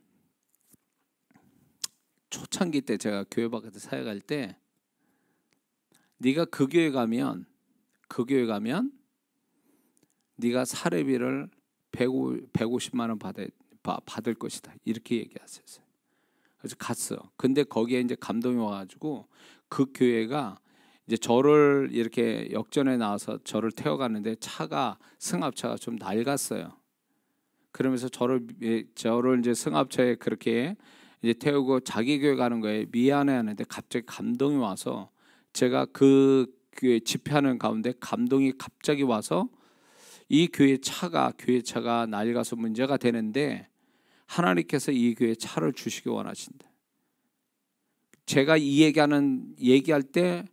초창기 때 제가 교회 밖에서 사역할 때 네가 그 교회 가면 네가 사례비를 150만 원 받을 것이다. 이렇게 얘기하셨어요. 그래서 갔어. 근데 거기에 이제 감동이 와가지고 그 교회가 이제 저를 이렇게 역전에 나와서 저를 태워가는데 승합차가 좀 낡았어요. 그러면서 저를 이제 승합차에 그렇게 이제 태우고 자기 교회 가는 거에 미안해하는데 갑자기 감동이 와서 제가 그 교회 집회하는 가운데 감동이 갑자기 와서 이 교회 차가 낡아서 문제가 되는데 하나님께서 이 교회 차를 주시기 원하신다. 제가 이 얘기할 때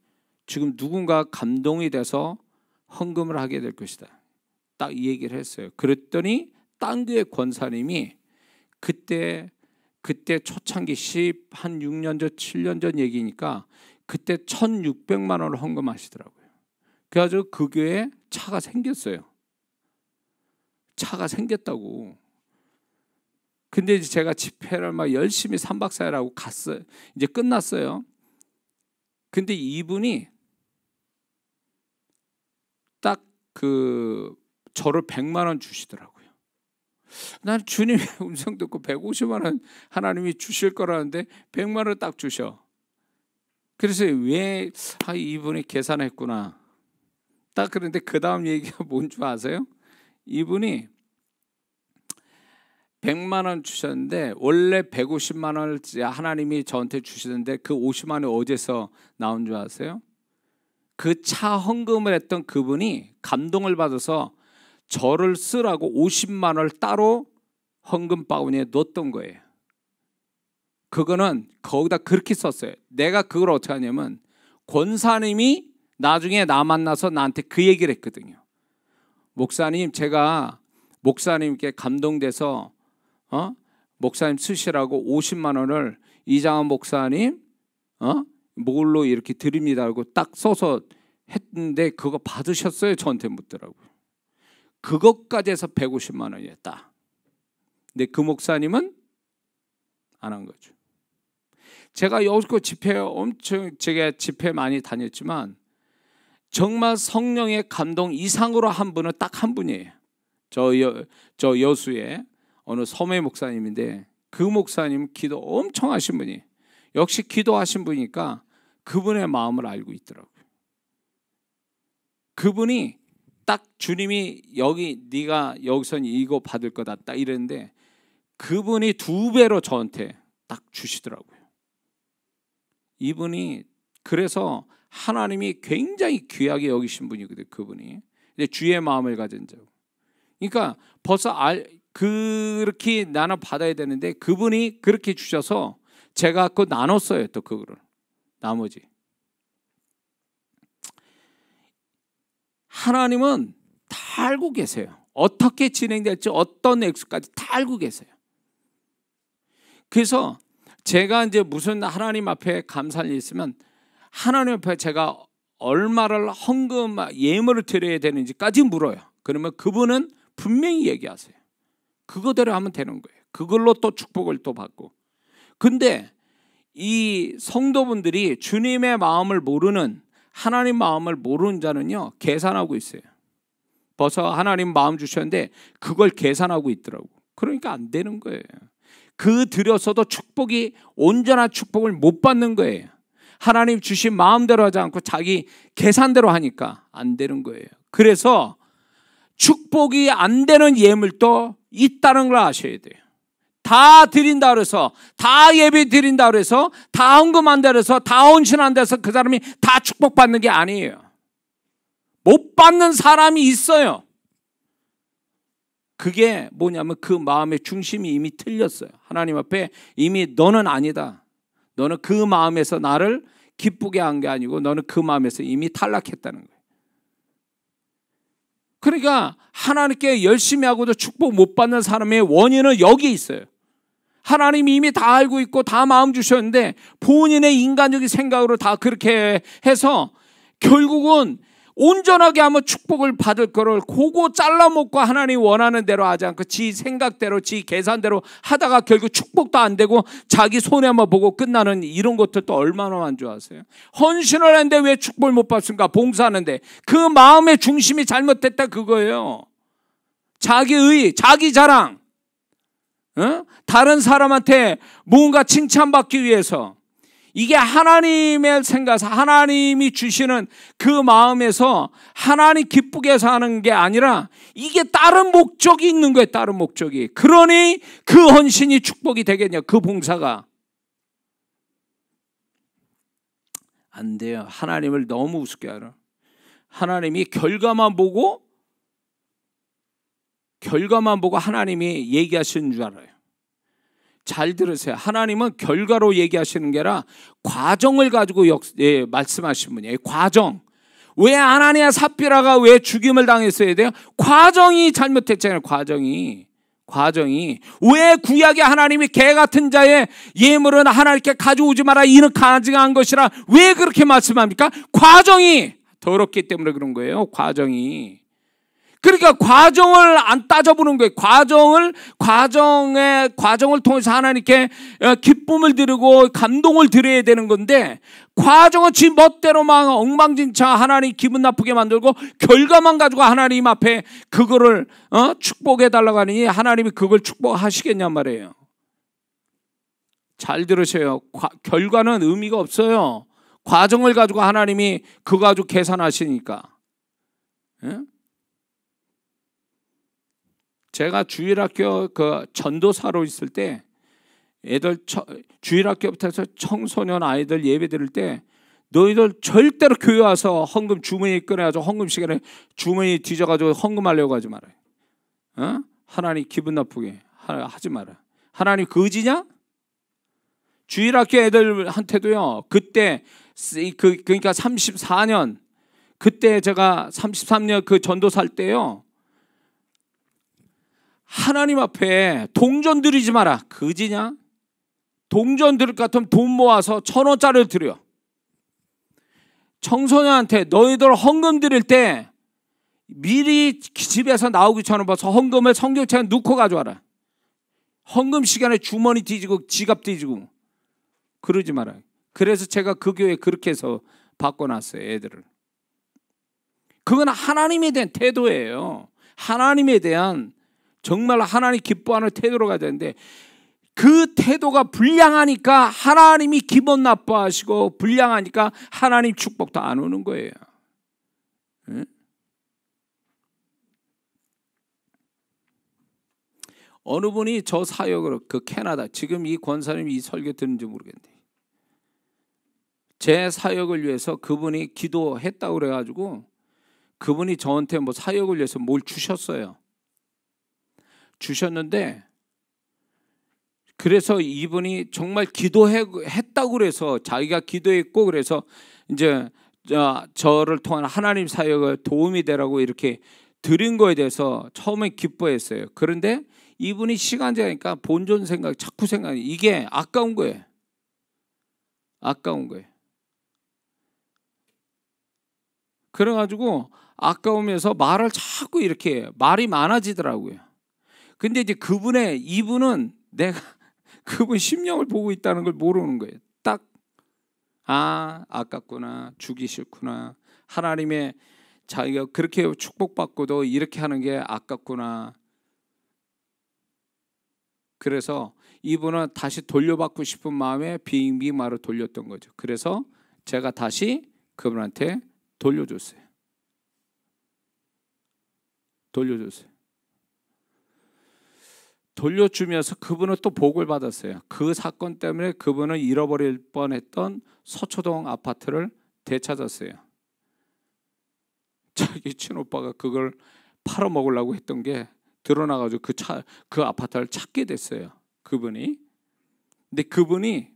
지금 누군가 감동이 돼서 헌금을 하게 될 것이다. 딱 이 얘기를 했어요. 그랬더니 딴 교회 권사님이 그때 초창기 한 6년 전 7년 전 얘기니까 그때 1,600만 원을 헌금하시더라고요. 그래가지고 그 교회에 차가 생겼어요. 차가 생겼다고. 근데 이제 제가 집회를 막 열심히 3박 4일 하고 갔어요. 이제 끝났어요. 근데 이분이 딱 저를 100만 원 주시더라고요. 난 주님의 음성 듣고 150만 원 하나님이 주실 거라는데 100만 원 딱 주셔. 그래서 왜 이분이 계산했구나. 딱 그런데 그 다음 얘기가 뭔 줄 아세요? 이분이 100만 원 주셨는데 원래 150만 원을 하나님이 저한테 주시는데 그 50만 원이 어디서 나온 줄 아세요? 그 차 헌금을 했던 그분이 감동을 받아서 저를 쓰라고 50만 원을 따로 헌금 바구니에 넣었던 거예요. 그거는 거기다 그렇게 썼어요. 내가 그걸 어떻게 하냐면 권사님이 나중에 나 만나서 나한테 그 얘기를 했거든요. 목사님, 제가 목사님께 감동돼서 목사님 쓰시라고 50만 원을 이장한 목사님 뭘로 이렇게 드립니다 하고 딱 써서 했는데 그거 받으셨어요? 저한테 묻더라고요. 그것까지 해서 150만 원이었다. 근데 그 목사님은 안 한 거죠. 제가 여기서 제가 집회 많이 다녔지만 정말 성령의 감동 이상으로 한 분은 딱 한 분이에요. 저 여수의 어느 섬의 목사님인데 그 목사님 기도 엄청 하신 분이 역시 기도하신 분이니까 그분의 마음을 알고 있더라고요. 그분이 딱 주님이 네가 여기선 이거 받을 거다 딱 이랬는데 그분이 2배로 저한테 딱 주시더라고요. 이분이 그래서 하나님이 굉장히 귀하게 여기신 분이거든요. 그분이 주의 마음을 가진 자. 그러니까 벌써 그렇게 나는 받아야 되는데 그분이 그렇게 주셔서 제가 그거 나눴어요. 또 그거를 나머지. 하나님은 다 알고 계세요. 어떻게 진행될지 어떤 액수까지 다 알고 계세요. 그래서 제가 이제 무슨 하나님 앞에 감사할 일이 있으면 하나님 앞에 제가 얼마를 헌금 예물을 드려야 되는지까지 물어요. 그러면 그분은 분명히 얘기하세요. 그거대로 하면 되는 거예요. 그걸로 또 축복을 또 받고. 근데 이 성도분들이 주님의 마음을 모르는 하나님 마음을 모르는 자는요 계산하고 있어요. 벌써 하나님 마음 주셨는데 그걸 계산하고 있더라고. 그러니까 안 되는 거예요. 그 드렸어도 축복이 온전한 축복을 못 받는 거예요. 하나님 주신 마음대로 하지 않고 자기 계산대로 하니까 안 되는 거예요. 그래서 축복이 안 되는 예물도 있다는 걸 아셔야 돼요. 다 드린다 그래서, 다 예배 드린다 그래서, 다 헌금한다 그래서, 다 헌신한다 해서 그 사람이 다 축복받는 게 아니에요. 못 받는 사람이 있어요. 그게 뭐냐면 그 마음의 중심이 이미 틀렸어요. 하나님 앞에 이미 너는 아니다. 너는 그 마음에서 나를 기쁘게 한 게 아니고 너는 그 마음에서 이미 탈락했다는 거예요. 그러니까 하나님께 열심히 하고도 축복 못 받는 사람의 원인은 여기 있어요. 하나님이 이미 다 알고 있고 다 마음 주셨는데 본인의 인간적인 생각으로 다 그렇게 해서 결국은 온전하게 하면 축복을 받을 거를 그거 잘라먹고 하나님 원하는 대로 하지 않고 지 생각대로 지 계산대로 하다가 결국 축복도 안 되고 자기 손해만 보고 끝나는 이런 것들도 얼마나 안 좋아하세요? 헌신을 하는데 왜 축복을 못 받습니까? 봉사하는데 그 마음의 중심이 잘못됐다 그거예요. 자기의 자기 자랑, 다른 사람한테 뭔가 칭찬받기 위해서, 이게 하나님의 생각, 하나님이 주시는 그 마음에서 하나님 기쁘게 해서 하는 게 아니라 이게 다른 목적이 있는 거예요. 다른 목적이. 그러니 그 헌신이 축복이 되겠냐, 그 봉사가. 안 돼요. 하나님을 너무 우습게 알아. 하나님이 결과만 보고 하나님이 얘기하시는 줄 알아요. 잘 들으세요. 하나님은 결과로 얘기하시는 게 아니라 과정을 가지고 말씀하시는 분이에요. 과정. 왜 아나니아 삽비라가 왜 죽임을 당했어야 돼요? 과정이 잘못했잖아요. 과정이. 왜 구약에 하나님이 개 같은 자의 예물은 하나님께 가져오지 마라, 이는 가증한 것이라 왜 그렇게 말씀합니까? 과정이 더럽기 때문에 그런 거예요. 과정을 안 따져보는 거예요. 과정을 통해서 하나님께 기쁨을 드리고 감동을 드려야 되는 건데, 과정은 지 멋대로 막 엉망진창 하나님 기분 나쁘게 만들고 결과만 가지고 하나님 앞에 그거를 축복해 달라고 하니 하나님이 그걸 축복하시겠냔 말이에요. 잘 들으세요. 결과는 의미가 없어요. 과정을 가지고 하나님이 그거 가지고 계산하시니까. 제가 주일학교 그 전도사로 있을 때 애들 주일학교부터 해서 청소년 아이들 예배 드릴 때 너희들 절대로 교회 와서 헌금 주머니 꺼내가지고 헌금 시간에 주머니 뒤져가지고 헌금하려고 하지 말아요. 하나님 기분 나쁘게 하지 마라. 하나님 거지냐? 주일학교 애들한테도요. 그때 그러니까 34년 그때 제가 33년 그 전도사 할 때요. 하나님 앞에 동전 드리지 마라. 거지냐? 동전 드릴 것 같으면 돈 모아서 1,000원짜리를 드려. 청소년한테 너희들 헌금 드릴 때 미리 집에서 나오기 전에 봐서 헌금을 성경책에 넣고 가져와라. 헌금 시간에 주머니 뒤지고 지갑 뒤지고 그러지 마라. 그래서 제가 그 교회 그렇게 해서 바꿔놨어요. 애들을. 그건 하나님에 대한 태도예요. 하나님에 대한 정말 하나님 기뻐하는 태도로 가야 되는데 그 태도가 불량하니까 하나님이 기분 나빠하시고 불량하니까 하나님 축복도 안 오는 거예요. 어느 분이 저 사역으로 그 캐나다, 지금 이 권사님이 이 설교 듣는지 모르겠는데 제 사역을 위해서 그분이 기도했다고 그래가지고 그분이 저한테 뭐 사역을 위해서 뭘 주셨는데 그래서 이분이 정말 기도했다고 그래서 자기가 기도했고 그래서 이제 저를 통한 하나님 사역을 도움이 되라고 이렇게 드린 거에 대해서 처음에 기뻐했어요. 그런데 이분이 시간 지나니까 본전 생각, 자꾸 생각이 이게 아까운 거예요. 그래가지고 아까우면서 말을 자꾸 이렇게 말이 많아지더라고요. 근데 이제 이분은 내가 그분 심령을 보고 있다는 걸 모르는 거예요. 딱 아깝구나, 주기 싫구나, 하나님의 자기가 그렇게 축복받고도 이렇게 하는 게 아깝구나. 그래서 이분은 다시 돌려받고 싶은 마음에 빙빙 말을 돌렸던 거죠. 그래서 제가 다시 그분한테 돌려줬어요. 돌려주면서 그분은 또 복을 받았어요. 그 사건 때문에 그분은 잃어버릴 뻔했던 서초동 아파트를 되찾았어요. 자기 친오빠가 그걸 팔아먹으려고 했던 게 드러나가지고 그 아파트를 찾게 됐어요. 그분이. 근데 그분이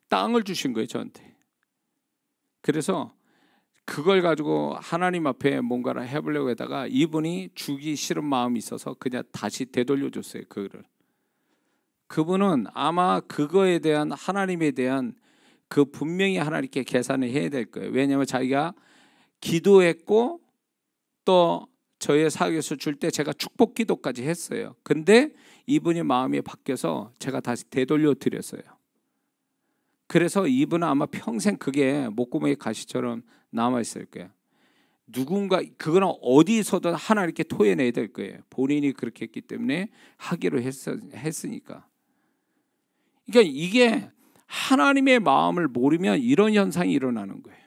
땅을 주신 거예요, 저한테. 그래서 그걸 가지고 하나님 앞에 뭔가를 해보려고 하다가 이분이 주기 싫은 마음이 있어서 그냥 다시 되돌려줬어요. 그분은 아마 그거에 대한 하나님에 대한 그 분명히 하나님께 계산을 해야 될 거예요. 왜냐하면 자기가 기도했고 또 저의 사역에서 줄 때 제가 축복 기도까지 했어요. 근데 이분이 마음이 바뀌어서 제가 다시 되돌려 드렸어요. 그래서 이분은 아마 평생 그게 목구멍에 가시처럼 남아있을 거예요. 누군가 그거는 어디서든 하나님께 토해내야 될 거예요. 본인이 그렇게 했기 때문에 하기로 했으니까. 그러니까 이게 하나님의 마음을 모르면 이런 현상이 일어나는 거예요.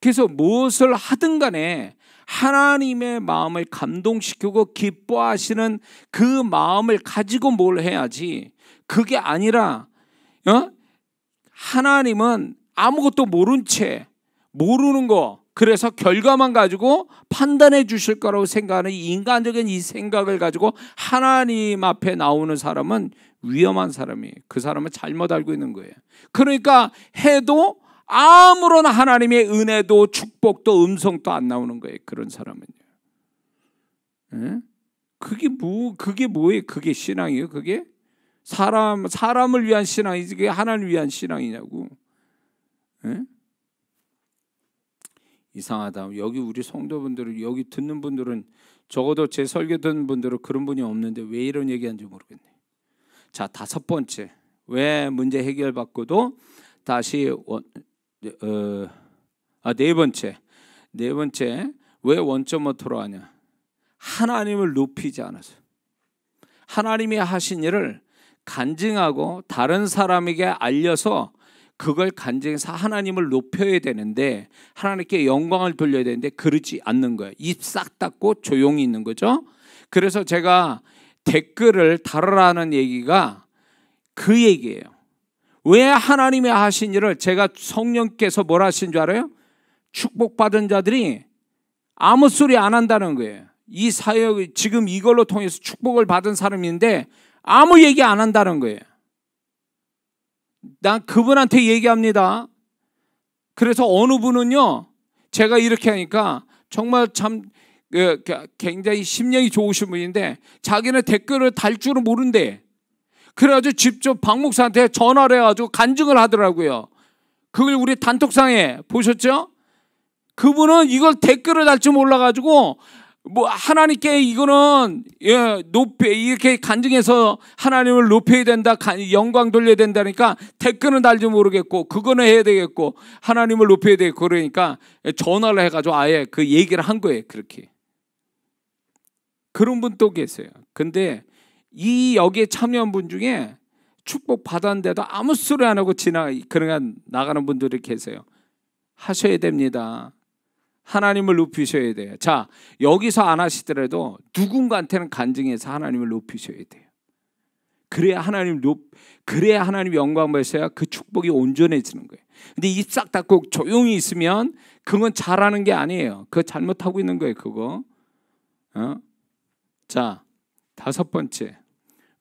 그래서 무엇을 하든 간에 하나님의 마음을 감동시키고 기뻐하시는 그 마음을 가지고 뭘 해야지. 그게 아니라 하나님은 아무것도 모른 채 모르는 거, 그래서 결과만 가지고 판단해 주실 거라고 생각하는 인간적인 이 생각을 가지고 하나님 앞에 나오는 사람은 위험한 사람이에요. 그 사람은 잘못 알고 있는 거예요. 그러니까 해도 아무런 하나님의 은혜도 축복도 음성도 안 나오는 거예요. 그런 사람은요. 예? 그게 뭐예요? 그게 신앙이에요? 그게 사람을 위한 신앙이지 그게 하나님을 위한 신앙이냐고. 예? 이상하다. 여기 우리 성도분들은, 여기 듣는 분들은, 적어도 제 설교 듣는 분들은 그런 분이 없는데 왜 이런 얘기하는지 모르겠네. 자, 5번째. 왜 문제 해결받고도 다시 네 번째. 왜 원점으로 돌아가냐? 하나님을 높이지 않아서. 하나님이 하신 일을 간증하고 다른 사람에게 알려서 그걸 간증해서 하나님을 높여야 되는데, 하나님께 영광을 돌려야 되는데 그러지 않는 거예요. 입 싹 닫고 조용히 있는 거죠. 그래서 제가 댓글을 달으라는 얘기가 그 얘기예요. 왜 하나님이 하신 일을, 제가 성령께서 뭘 하신 줄 알아요? 축복받은 자들이 아무 소리 안 한다는 거예요. 이 사역 지금 이걸로 통해서 축복을 받은 사람인데 아무 얘기 안 한다는 거예요. 난 그분한테 얘기합니다. 그래서 어느 분은요, 제가 이렇게 하니까 정말 참 굉장히 심령이 좋으신 분인데 자기는 댓글을 달 줄은 모른대. 그래가지고 직접 박 목사한테 전화를 해가지고 간증을 하더라고요. 그걸 우리 단톡상에 보셨죠? 그분은 이걸 댓글을 달 줄 몰라가지고 뭐 하나님께 이거는 이렇게 간증해서 하나님을 높여야 된다, 영광 돌려야 된다니까 댓글은 달지 모르겠고 그거는 해야 되겠고 하나님을 높여야 되겠고, 그러니까 전화를 해가지고 아예 그 얘기를 한 거예요. 그렇게. 그런 분 또 계세요. 근데 이 여기에 참여한 분 중에 축복 받았는데도 아무 소리 안 하고 그냥 나가는 분들이 계세요. 하셔야 됩니다. 하나님을 높이셔야 돼요. 자, 여기서 안 하시더라도 누군가한테는 간증해서 하나님을 높이셔야 돼요. 그래야 하나님 영광 받으셔야 그 축복이 온전해지는 거예요. 근데 입 싹 닫고 조용히 있으면 그건 잘하는 게 아니에요. 그거 잘못하고 있는 거예요. 그거. 자, 5번째.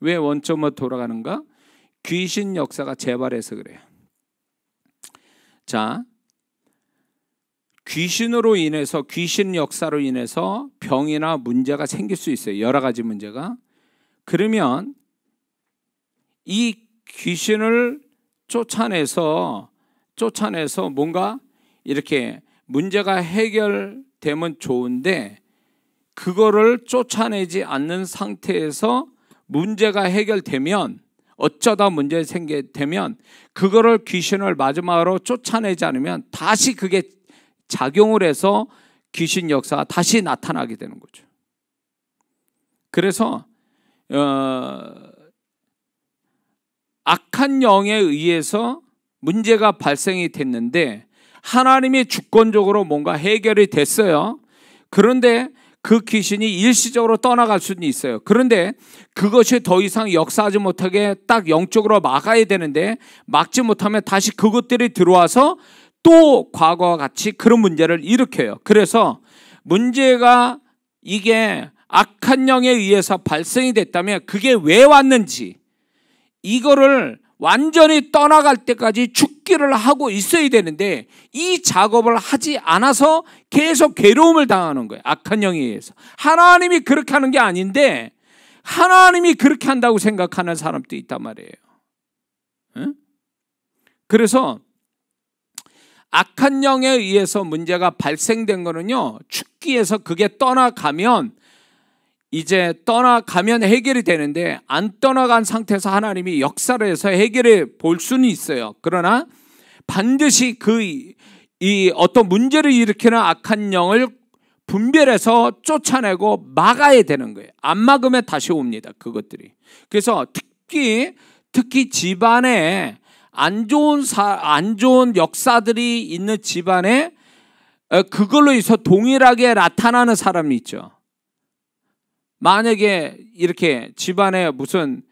왜 원점으로 돌아가는가? 귀신 역사가 재발해서 그래요. 자, 귀신으로 인해서, 귀신 역사로 인해서 병이나 문제가 생길 수 있어요. 여러 가지 문제가. 그러면 이 귀신을 쫓아내서 뭔가 이렇게 문제가 해결되면 좋은데, 그거를 쫓아내지 않는 상태에서 문제가 해결되면, 어쩌다 문제 생기면 그거를 귀신을 마지막으로 쫓아내지 않으면 다시 그게 작용을 해서 귀신 역사가 다시 나타나게 되는 거죠. 그래서 악한 영에 의해서 문제가 발생이 됐는데 하나님이 주권적으로 뭔가 해결이 됐어요. 그런데 그 귀신이 일시적으로 떠나갈 수는 있어요. 그런데 그것이 더 이상 역사하지 못하게 딱 영적으로 막아야 되는데 막지 못하면 다시 그것들이 들어와서 또 과거와 같이 그런 문제를 일으켜요. 그래서 문제가 이게 악한 영에 의해서 발생이 됐다면 그게 왜 왔는지 이거를 완전히 떠나갈 때까지 죽기를 하고 있어야 되는데 이 작업을 하지 않아서 계속 괴로움을 당하는 거예요. 악한 영에 의해서. 하나님이 그렇게 하는 게 아닌데 하나님이 그렇게 한다고 생각하는 사람도 있단 말이에요. 응? 그래서 악한 영에 의해서 문제가 발생된 거는요, 죽기에서 그게 떠나가면 이제 떠나가면 해결이 되는데 안 떠나간 상태에서 하나님이 역사를 해서 해결해 볼 수는 있어요. 그러나 반드시 이 어떤 문제를 일으키는 악한 영을 분별해서 쫓아내고 막아야 되는 거예요. 안 막으면 다시 옵니다. 그것들이. 그래서 특히 집안에 안 좋은 역사들이 있는 집안에 그걸로 인해서 동일하게 나타나는 사람이 있죠. 만약에 이렇게 집안에 무슨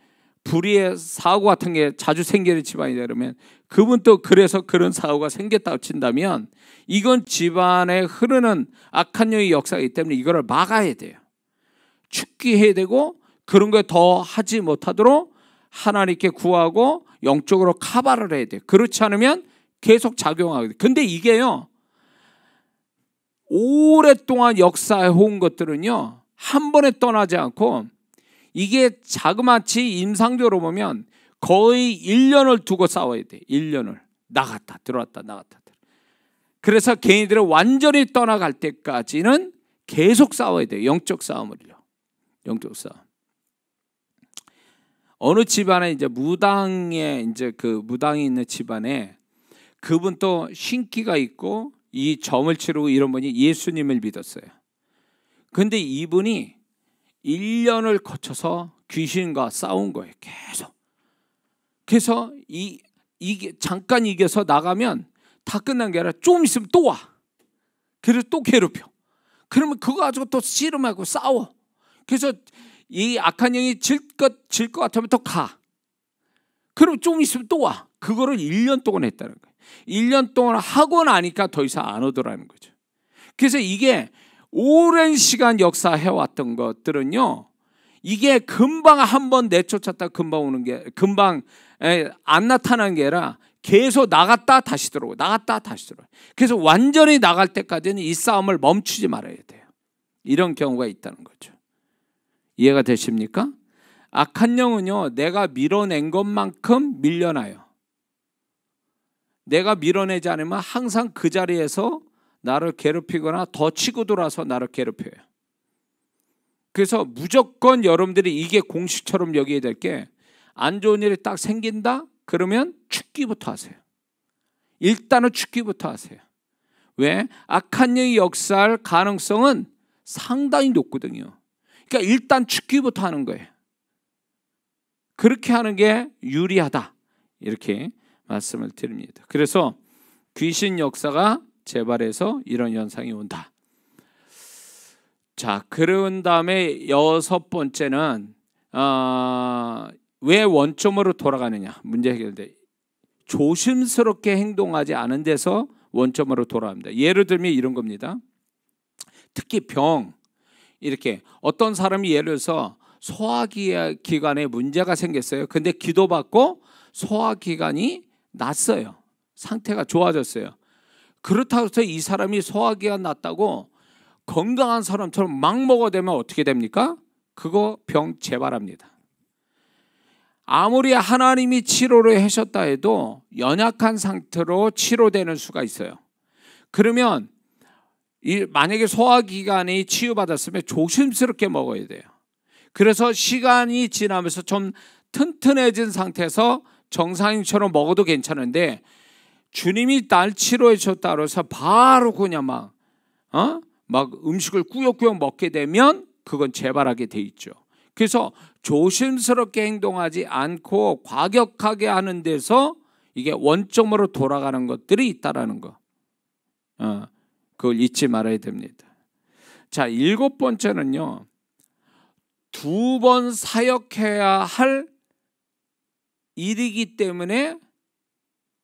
불의의 사고 같은 게 자주 생기는 집안이다 그러면 그분도 그래서 그런 사고가 생겼다고 친다면 이건 집안에 흐르는 악한 영의 역사이기 때문에 이거를 막아야 돼요. 축기해야 되고 그런 거 더 하지 못하도록 하나님께 구하고 영적으로 카바를 해야 돼요. 그렇지 않으면 계속 작용하게 돼요. 근데 이게요, 오랫동안 역사해 온 것들은요 한 번에 떠나지 않고 이게 자그마치 임상적으로 보면 거의 1년을 두고 싸워야 돼. 1년을 나갔다 들어왔다 나갔다. 그래서 개인들은 완전히 떠나갈 때까지는 계속 싸워야 돼요. 영적 싸움을요. 영적 싸움. 어느 집안에 이제 무당이 있는 집안에 그분 또 신기가 있고 이 점을 치르고 이런 분이 예수님을 믿었어요. 근데 이분이 1년을 거쳐서 귀신과 싸운 거예요. 계속. 그래서 이게 잠깐 이겨서 나가면 다 끝난 게 아니라 좀 있으면 또 와. 그래서 또 괴롭혀. 그러면 그거 가지고 또 씨름하고 싸워. 그래서 이 악한 영이 질 것 같으면 또 가. 그럼 좀 있으면 또 와. 그거를 1년 동안 했다는 거예요. 1년 동안 하고 나니까 더 이상 안 오더라는 거죠. 그래서 이게 오랜 시간 역사해왔던 것들은요, 이게 금방 한번 내쫓았다 금방 오는 게 금방 안 나타나는 게 아니라 계속 나갔다 다시 들어오고 나갔다 다시 들어오고. 그래서 완전히 나갈 때까지는 이 싸움을 멈추지 말아야 돼요. 이런 경우가 있다는 거죠. 이해가 되십니까? 악한 영은요, 내가 밀어낸 것만큼 밀려나요. 내가 밀어내지 않으면 항상 그 자리에서 나를 괴롭히거나 더 치고 돌아서 나를 괴롭혀요. 그래서 무조건 여러분들이 이게 공식처럼 여겨야 될 게, 안 좋은 일이 딱 생긴다? 그러면 죽기부터 하세요. 일단은 죽기부터 하세요. 왜? 악한 영이 역사할 가능성은 상당히 높거든요. 그러니까 일단 죽기부터 하는 거예요. 그렇게 하는 게 유리하다, 이렇게 말씀을 드립니다. 그래서 귀신 역사가 재발해서 이런 현상이 온다. 자, 그런 다음에 6번째는 왜 원점으로 돌아가느냐, 문제 해결돼. 조심스럽게 행동하지 않은 데서 원점으로 돌아갑니다. 예를 들면 이런 겁니다. 특히 병, 이렇게 어떤 사람이 예를 들어서 소화기관에 문제가 생겼어요. 근데 기도받고 소화기관이 났어요. 상태가 좋아졌어요. 그렇다고 해서 이 사람이 소화기가 났다고 건강한 사람처럼 막 먹어대면 어떻게 됩니까? 그거 병 재발합니다. 아무리 하나님이 치료를 하셨다 해도 연약한 상태로 치료되는 수가 있어요. 그러면 만약에 소화기관이 치유받았으면 조심스럽게 먹어야 돼요. 그래서 시간이 지나면서 좀 튼튼해진 상태에서 정상인처럼 먹어도 괜찮은데, 주님이 날 치료해 주셨다고 해서 바로 그냥 막 음식을 꾸역꾸역 먹게 되면 그건 재발하게 돼 있죠. 그래서 조심스럽게 행동하지 않고 과격하게 하는 데서 이게 원점으로 돌아가는 것들이 있다라는 거, 그걸 잊지 말아야 됩니다. 자, 7번째는요. 2번 사역해야 할 일이기 때문에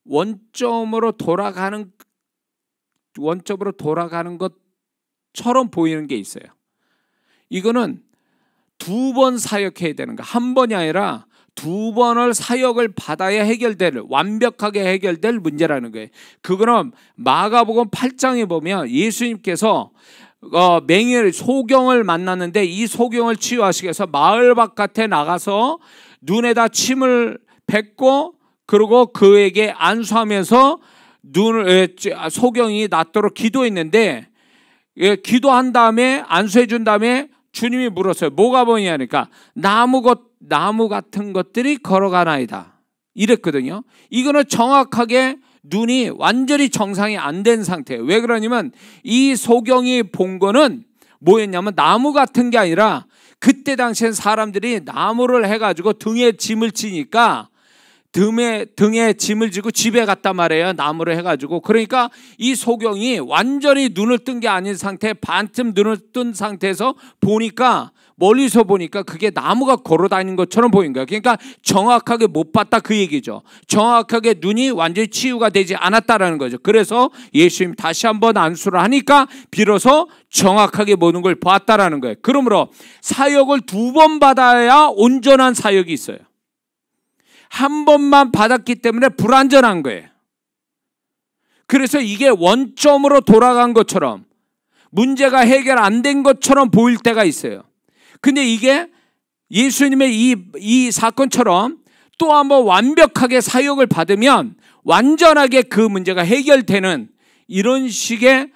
원점으로 돌아가는 것처럼 보이는 게 있어요. 이거는 2번 사역해야 되는 거, 한 번이 아니라 2번을 사역을 받아야 완벽하게 해결될 문제라는 거예요. 그거는 마가복음 8장에 보면 예수님께서 맹인 소경을 만났는데 이 소경을 치유하시기 위해서 마을 바깥에 나가서 눈에다 침을 뱉고 그리고 그에게 안수하면서 소경이 낫도록 기도했는데, 기도한 다음에 안수해 준 다음에 주님이 물었어요. 뭐가 보이냐니까 나무 같은 것들이 걸어가나이다 이랬거든요. 이거는 정확하게 눈이 완전히 정상이 안 된 상태예요. 왜 그러냐면 이 소경이 본 거는 뭐였냐면 나무 같은 게 아니라, 그때 당시엔 사람들이 나무를 해가지고 등에 짐을 지니까 등에 짐을 지고 집에 갔단 말이에요. 나무를 해가지고. 그러니까 이 소경이 완전히 눈을 뜬 게 아닌 상태, 반쯤 눈을 뜬 상태에서 보니까, 멀리서 보니까 그게 나무가 걸어다니는 것처럼 보인 거예요. 그러니까 정확하게 못 봤다 그 얘기죠. 정확하게 눈이 완전히 치유가 되지 않았다라는 거죠. 그래서 예수님 다시 한번 안수를 하니까 비로소 정확하게 모든 걸 봤다라는 거예요. 그러므로 사역을 2번 받아야 온전한 사역이 있어요. 한 번만 받았기 때문에 불완전한 거예요. 그래서 이게 원점으로 돌아간 것처럼, 문제가 해결 안 된 것처럼 보일 때가 있어요. 근데 이게 예수님의 이 사건처럼 또 한번 완벽하게 사역을 받으면 완전하게 그 문제가 해결되는 이런 식의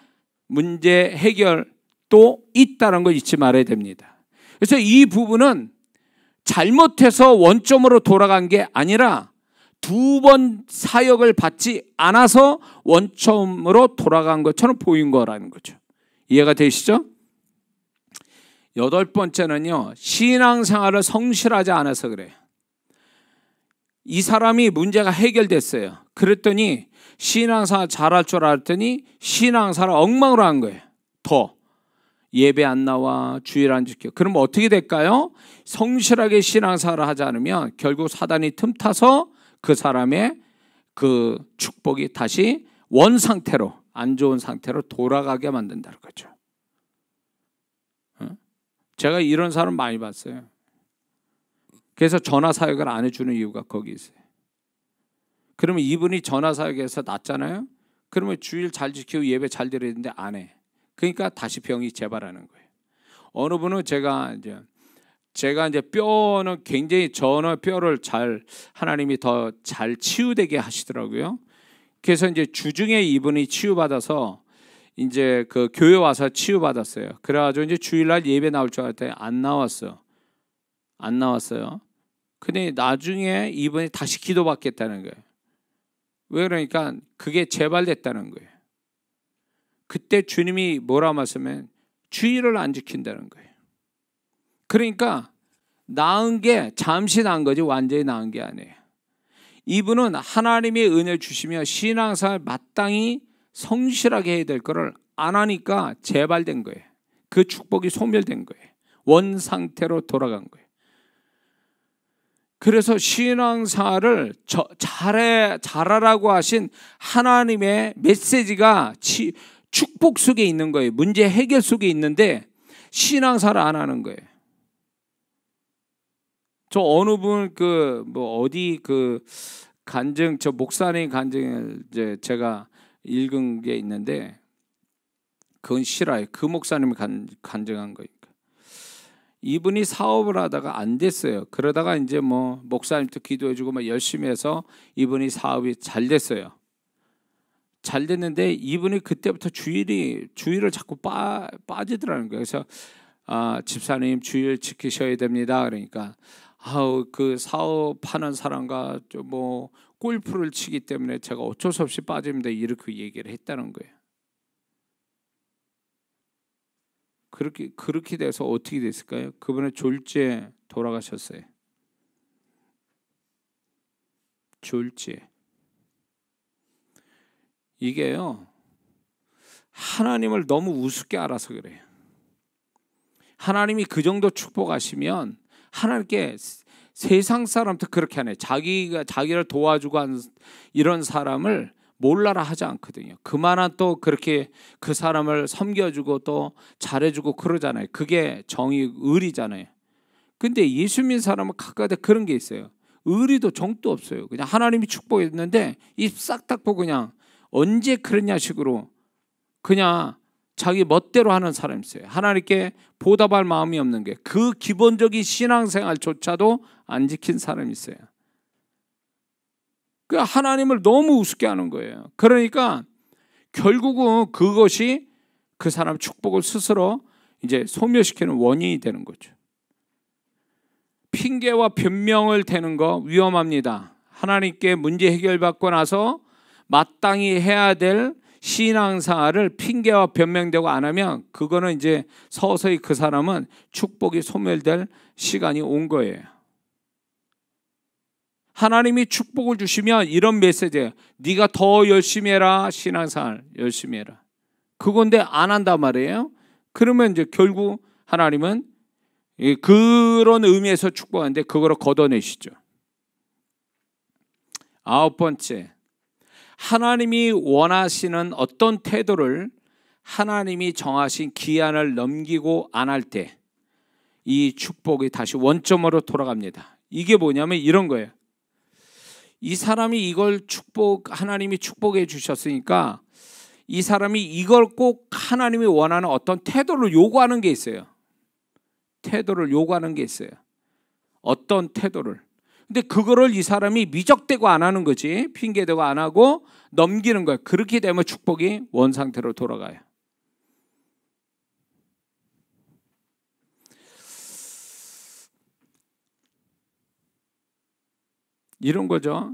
문제 해결도 있다는 걸 잊지 말아야 됩니다. 그래서 이 부분은 잘못해서 원점으로 돌아간 게 아니라 2번 사역을 받지 않아서 원점으로 돌아간 것처럼 보인 거라는 거죠. 이해가 되시죠? 8번째는요, 신앙생활을 성실하지 않아서 그래요. 이 사람이 문제가 해결됐어요. 그랬더니 신앙생활 잘할 줄 알았더니 신앙생활을 엉망으로 한 거예요. 더 예배 안 나와, 주일 안 지켜. 그러면 어떻게 될까요? 성실하게 신앙생활을 하지 않으면 결국 사단이 틈타서 그 사람의 그 축복이 다시 원 상태로, 안 좋은 상태로 돌아가게 만든다는 거죠. 제가 이런 사람 많이 봤어요. 그래서 전화 사역을 안 해주는 이유가 거기 있어요. 그러면 이분이 전화 사역에서 낫잖아요. 그러면 주일 잘 지키고 예배 잘 드려야 되는데 안 해. 그러니까 다시 병이 재발하는 거예요. 어느 분은 제가 이제 뼈는 굉장히 뼈를 하나님이 더 잘 치유되게 하시더라고요. 그래서 이제 주중에 이분이 치유받아서 이제 그 교회 와서 치유받았어요. 그래가지고 이제 주일날 예배 나올 줄 알았더니 안 나왔어요. 근데 나중에 이분이 다시 기도받겠다는 거예요. 왜 그러니까 그게 재발됐다는 거예요. 그때 주님이 뭐라 말씀하면 주일을 안 지킨다는 거예요. 그러니까 나은 게 잠시 나은 거지 완전히 나은 게 아니에요. 이분은 하나님의 은혜 주시며 신앙생활 마땅히 성실하게 해야 될 거를 안 하니까 재발된 거예요. 그 축복이 소멸된 거예요. 원 상태로 돌아간 거예요. 그래서 신앙생활을 잘하라고 하신 하나님의 메시지가 축복 속에 있는 거예요. 문제 해결 속에 있는데 신앙생활을 안 하는 거예요. 저 어느 분 어디 간증, 저 목사님 간증을 이제 제가 읽은 게 있는데 그건 실화예요. 그 목사님이 간증한 거니까. 이분이 사업을 하다가 안 됐어요. 그러다가 이제 뭐 목사님도 기도해주고 막 열심히 해서 이분이 사업이 잘 됐어요. 잘 됐는데 이분이 그때부터 주일을 자꾸 빠지더라는 거예요. 그래서 집사님 주일 지키셔야 됩니다. 그러니까 그 사업하는 사람과 뭐 골프를 치기 때문에 제가 어쩔 수 없이 빠집니다. 이렇게 얘기를 했다는 거예요. 그렇게 돼서 어떻게 됐을까요? 그분은 졸지에 돌아가셨어요. 졸지에. 이게요, 하나님을 너무 우습게 알아서 그래요. 하나님이 그 정도 축복하시면 하나님께 세상 사람도 그렇게 하네. 자기를 도와주고 한 이런 사람을 몰라라 하지 않거든요. 그만한 또 그렇게 그 사람을 섬겨주고 또 잘해주고 그러잖아요. 그게 정의, 의리잖아요. 근데 예수 믿는 사람은 가까이 그런 게 있어요. 의리도 정도 없어요. 그냥 하나님이 축복했는데 입 싹 닫고 그냥 언제 그랬냐 식으로 그냥 자기 멋대로 하는 사람이 있어요. 하나님께 보답할 마음이 없는 게 그 기본적인 신앙생활조차도 안 지킨 사람이 있어요. 그 하나님을 너무 우습게 하는 거예요. 그러니까 결국은 그것이 그 사람 축복을 스스로 이제 소멸시키는 원인이 되는 거죠. 핑계와 변명을 대는 거 위험합니다. 하나님께 문제 해결받고 나서 마땅히 해야 될 신앙생활을 핑계와 변명되고 안 하면 그거는 이제 서서히 그 사람은 축복이 소멸될 시간이 온 거예요. 하나님이 축복을 주시면 이런 메시지예요. 네가 더 열심히 해라. 신앙생활 열심히 해라. 그건데 안 한단 말이에요. 그러면 이제 결국 하나님은 그런 의미에서 축복하는데 그거를 걷어내시죠. 9번째, 하나님이 원하시는 어떤 태도를 하나님이 정하신 기한을 넘기고 안 할 때 이 축복이 다시 원점으로 돌아갑니다. 이게 뭐냐면 이런 거예요. 이 사람이 이걸 하나님이 축복해 주셨으니까 이 사람이 이걸 꼭 하나님이 원하는 어떤 태도를 요구하는 게 있어요. 태도를 요구하는 게 있어요. 어떤 태도를. 근데 그거를 이 사람이 미적대고 안 하는 거지. 핑계대고 안 하고 넘기는 거예요. 그렇게 되면 축복이 원상태로 돌아가요. 이런 거죠.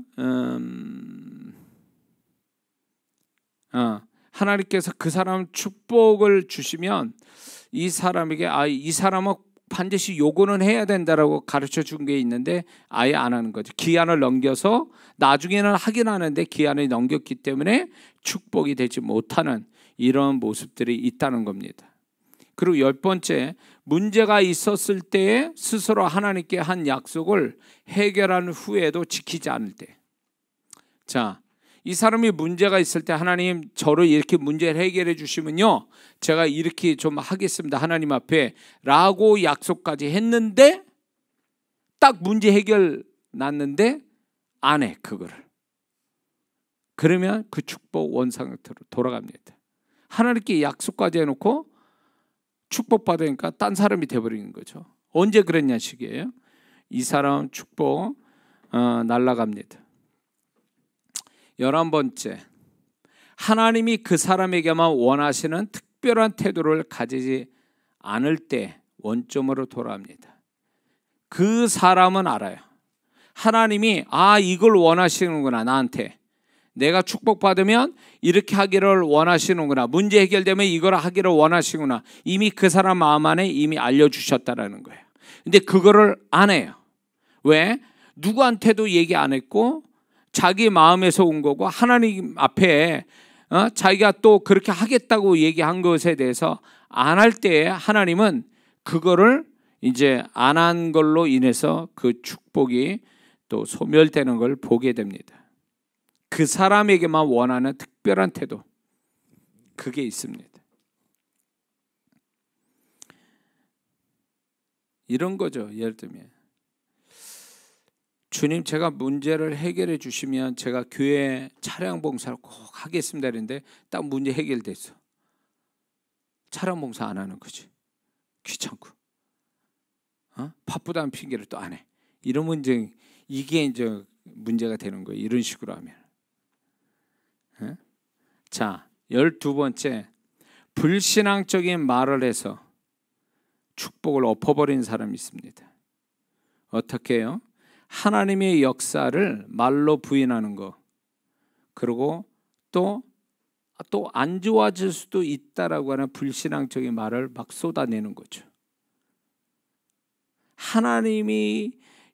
하나님께서 그 사람 축복을 주시면 이 사람에게 이 사람은 반드시 요구는 해야 된다라고 가르쳐 준 게 있는데 아예 안 하는 거죠. 기한을 넘겨서 나중에는 하긴 하는데 기한을 넘겼기 때문에 축복이 되지 못하는 이런 모습들이 있다는 겁니다. 그리고 10번째, 문제가 있었을 때에 스스로 하나님께 한 약속을 해결한 후에도 지키지 않을 때. 자, 이 사람이 문제가 있을 때 하나님 저를 이렇게 문제를 해결해 주시면요 제가 이렇게 좀 하겠습니다 하나님 앞에 라고 약속까지 했는데 딱 문제 해결 났는데 안 해 그거를. 그러면 그 축복 원상태로 돌아갑니다. 하나님께 약속까지 해놓고 축복받으니까 딴 사람이 돼버리는 거죠. 언제 그랬냐 식이에요. 이 사람 축복 날아갑니다. 11번째, 하나님이 그 사람에게만 원하시는 특별한 태도를 가지지 않을 때 원점으로 돌아옵니다. 그 사람은 알아요. 하나님이 이걸 원하시는구나. 나한테 내가 축복받으면 이렇게 하기를 원하시는구나. 문제 해결되면 이걸 하기를 원하시구나. 이미 그 사람 마음 안에 이미 알려주셨다라는 거예요. 근데 그거를 안 해요. 왜? 누구한테도 얘기 안 했고 자기 마음에서 온 거고 하나님 앞에 자기가 또 그렇게 하겠다고 얘기한 것에 대해서 안 할 때 하나님은 그거를 이제 안 한 걸로 인해서 그 축복이 또 소멸되는 걸 보게 됩니다. 그 사람에게만 원하는 특별한 태도, 그게 있습니다. 이런 거죠. 예를 들면 주님 제가 문제를 해결해 주시면 제가 교회 차량 봉사를 꼭 하겠습니다 했는데 딱 문제 해결됐어. 차량 봉사 안 하는 거지. 귀찮고 바쁘다는 핑계를 또 안 해. 이러면 이게 이제 문제가 되는 거예요. 이런 식으로 하면. 자, 12번째, 불신앙적인 말을 해서 축복을 엎어버리는 사람이 있습니다. 어떻게 해요? 하나님의 역사를 말로 부인하는 거, 그리고 또 안 좋아질 수도 있다라고 하는 불신앙적인 말을 막 쏟아내는 거죠. 하나님이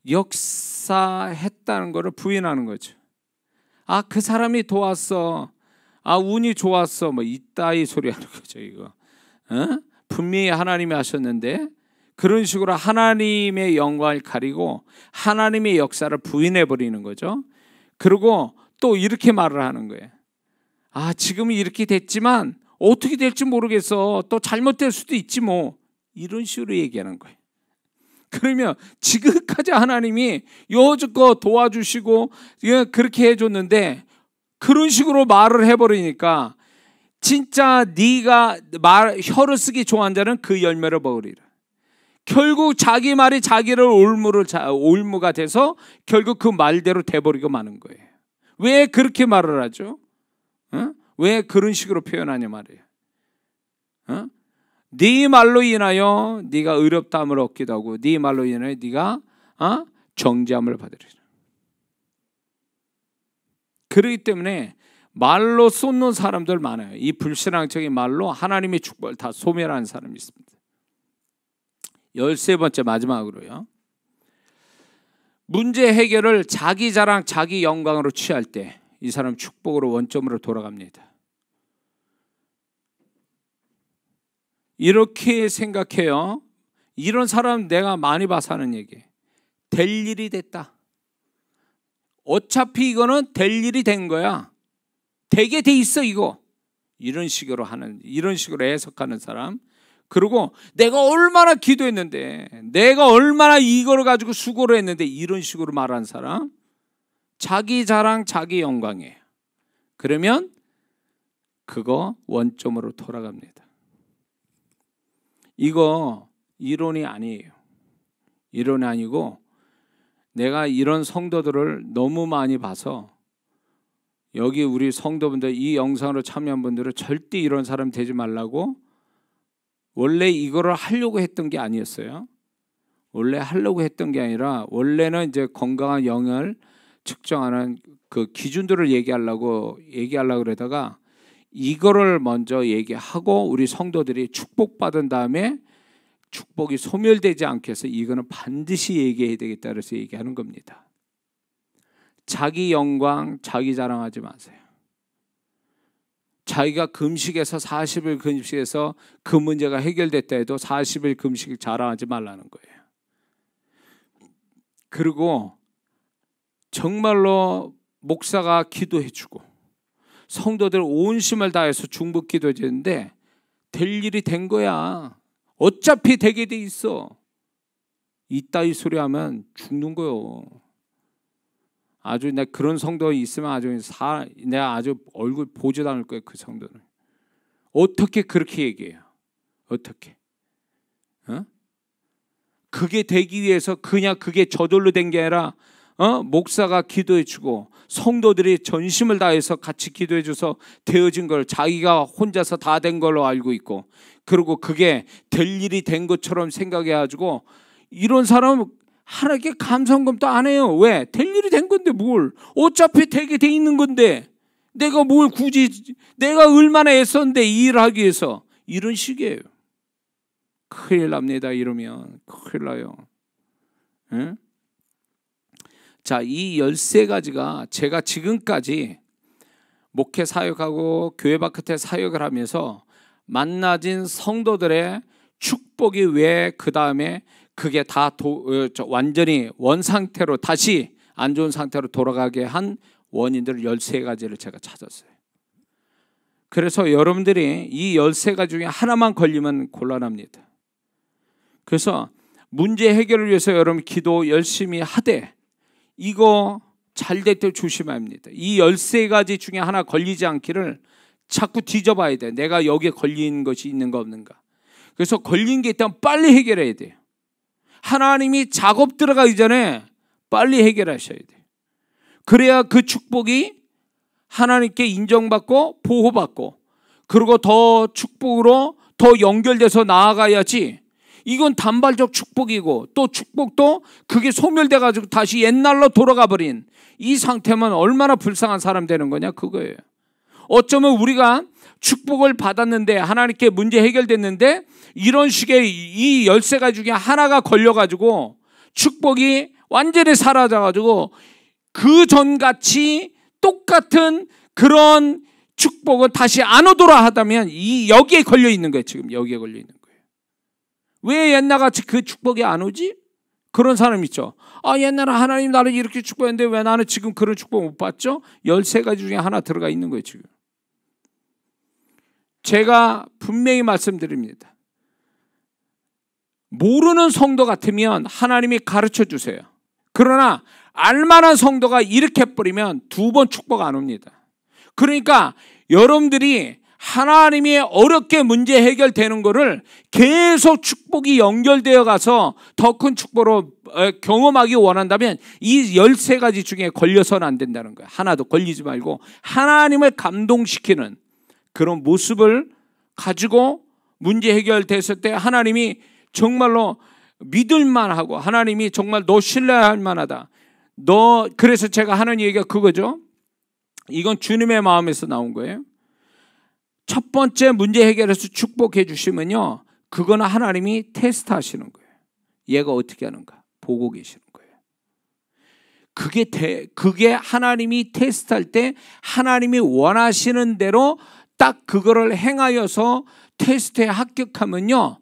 역사했다는 것을 부인하는 거죠. 그 사람이 도왔어. 운이 좋았어. 뭐 이따위 소리 하는 거죠, 이거. 분명히 하나님이 하셨는데 그런 식으로 하나님의 영광을 가리고 하나님의 역사를 부인해 버리는 거죠. 그리고 또 이렇게 말을 하는 거예요. 아, 지금은 이렇게 됐지만 어떻게 될지 모르겠어. 또 잘못될 수도 있지 뭐. 이런 식으로 얘기하는 거예요. 그러면 지금까지 하나님이 여지껏 도와주시고 그렇게 해줬는데 그런 식으로 말을 해버리니까 진짜 네가 혀를 쓰기 좋아하는 자는 그 열매를 먹으리라. 결국 자기 말이 자기를 올무가 돼서 결국 그 말대로 돼버리고 마는 거예요. 왜 그렇게 말을 하죠? 왜 그런 식으로 표현하냐 말이에요. 네 말로 인하여 네가 의롭다함을 얻기도 하고 네 말로 인하여 네가 정죄함을 받으리라. 그렇기 때문에 말로 쏟는 사람들 많아요. 이 불신앙적인 말로 하나님의 축복을 다 소멸하는 사람이 있습니다. 13번째 마지막으로요. 문제 해결을 자기 자랑, 자기 영광으로 취할 때 이 사람 축복으로 원점으로 돌아갑니다. 이렇게 생각해요. 이런 사람 내가 많이 봐서 하는 얘기. 될 일이 됐다. 어차피 이거는 될 일이 된 거야. 되게 돼 있어 이거. 이런 식으로 해석하는 사람. 그리고 내가 얼마나 기도했는데, 내가 얼마나 이거를 가지고 수고를 했는데, 이런 식으로 말하는 사람. 자기 자랑, 자기 영광이에요. 그러면 그거 원점으로 돌아갑니다. 이거 이론이 아니에요. 이론이 아니고 내가 이런 성도들을 너무 많이 봐서 여기 우리 성도분들 이 영상으로 참여한 분들은 절대 이런 사람 되지 말라고 원래 이거를 하려고 했던 게 아니었어요. 원래 하려고 했던 게 아니라 원래는 이제 건강한 영을 측정하는 그 기준들을 얘기하려고 그러다가 이거를 먼저 얘기하고 우리 성도들이 축복받은 다음에 축복이 소멸되지 않게 해서 이거는 반드시 얘기해야 되겠다 그래서 얘기하는 겁니다. 자기 영광, 자기 자랑하지 마세요. 자기가 금식에서 40일 금식에서 그 문제가 해결됐다 해도 40일 금식 자랑하지 말라는 거예요. 그리고 정말로 목사가 기도해주고 성도들 온 힘을 다해서 중보 기도해주는데 될 일이 된 거야. 어차피 되게 돼 있어. 이따위 소리 하면 죽는 거요. 아주 내가 그런 성도 있으면 아주 내가 아주 얼굴 보지도 않을 거예요. 그 성도는. 어떻게 그렇게 얘기해요? 어떻게? 그게 되기 위해서 그냥 그게 저절로 된 게 아니라 목사가 기도해주고 성도들이 전심을 다해서 같이 기도해줘서 되어진 걸 자기가 혼자서 다 된 걸로 알고 있고 그리고 그게 될 일이 된 것처럼 생각해가지고 이런 사람은 하나님께 감사금도 안 해요. 왜? 될 일이 된 건데 뭘. 어차피 되게 돼 있는 건데 내가 뭘 굳이 내가 얼마나 애썼는데 이 일을 하기 위해서. 이런 식이에요. 큰일 납니다. 이러면 큰일 나요. 응? 자, 이 13가지가 제가 지금까지 목회 사역하고 교회 바깥에 사역을 하면서 만나진 성도들의 축복이 왜 그 다음에 그게 다 완전히 원상태로 다시 안 좋은 상태로 돌아가게 한 원인들 13가지를 제가 찾았어요. 그래서 여러분들이 이 13가지 중에 하나만 걸리면 곤란합니다. 그래서 문제 해결을 위해서 여러분 기도 열심히 하되 이거 잘 될 때 조심해야 합니다. 이 13가지 중에 하나 걸리지 않기를 자꾸 뒤져봐야 돼. 내가 여기에 걸린 것이 있는가 없는가. 그래서 걸린 게 있다면 빨리 해결해야 돼요. 하나님이 작업 들어가기 전에 빨리 해결하셔야 돼요. 그래야 그 축복이 하나님께 인정받고 보호받고 그리고 더 축복으로 더 연결돼서 나아가야지. 이건 단발적 축복이고 또 축복도 그게 소멸돼가지고 다시 옛날로 돌아가 버린 이 상태면 얼마나 불쌍한 사람 되는 거냐 그거예요. 어쩌면 우리가 축복을 받았는데 하나님께 문제 해결됐는데 이런 식의 이 13가지 중에 하나가 걸려가지고 축복이 완전히 사라져가지고 그 전같이 똑같은 그런 축복은 다시 안 오도록 하다면 여기에 걸려 있는 거예요. 지금 여기에 걸려 있는 거예요. 왜 옛날같이 그 축복이 안 오지? 그런 사람 있죠. 옛날에 하나님 나를 이렇게 축복했는데 왜 나는 지금 그런 축복 못 받죠? 13가지 중에 하나 들어가 있는 거예요 지금. 제가 분명히 말씀드립니다. 모르는 성도 같으면 하나님이 가르쳐 주세요. 그러나 알만한 성도가 이렇게 해버리면 2번 축복 안 옵니다. 그러니까 여러분들이 하나님이 어렵게 문제 해결되는 거를 계속 축복이 연결되어 가서 더 큰 축복으로 경험하기 원한다면 이 13가지 중에 걸려서는 안 된다는 거예요. 하나도 걸리지 말고 하나님을 감동시키는 그런 모습을 가지고 문제 해결됐을 때 하나님이 정말로 믿을만하고 하나님이 정말 너 신뢰할 만하다. 그래서 제가 하는 얘기가 그거죠. 이건 주님의 마음에서 나온 거예요. 첫 번째 문제 해결해서 축복해 주시면요, 그거는 하나님이 테스트 하시는 거예요. 얘가 어떻게 하는가 보고 계시는 거예요. 그게 하나님이 테스트할 때 하나님이 원하시는 대로 딱 그거를 행하여서 테스트에 합격하면요,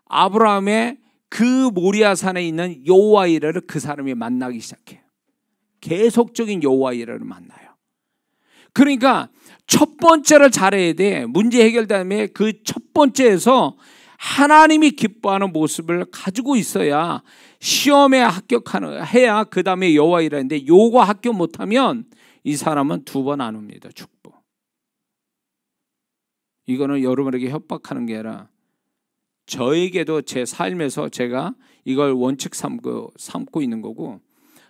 아브라함의 그 모리아산에 있는 여호와 이레를 그 사람이 만나기 시작해요. 계속적인 여호와 이레를 만나요. 그러니까 첫 번째를 잘해야 돼. 문제 해결 다음에 그 첫 번째에서 하나님이 기뻐하는 모습을 가지고 있어야 시험에 합격해야 그 다음에 여호와 이레인데, 요거 합격 못하면 이 사람은 2번 안 옵니다. 축복. 이거는 여러분에게 협박하는 게 아니라 저에게도 제 삶에서 제가 이걸 원칙 삼고 있는 거고,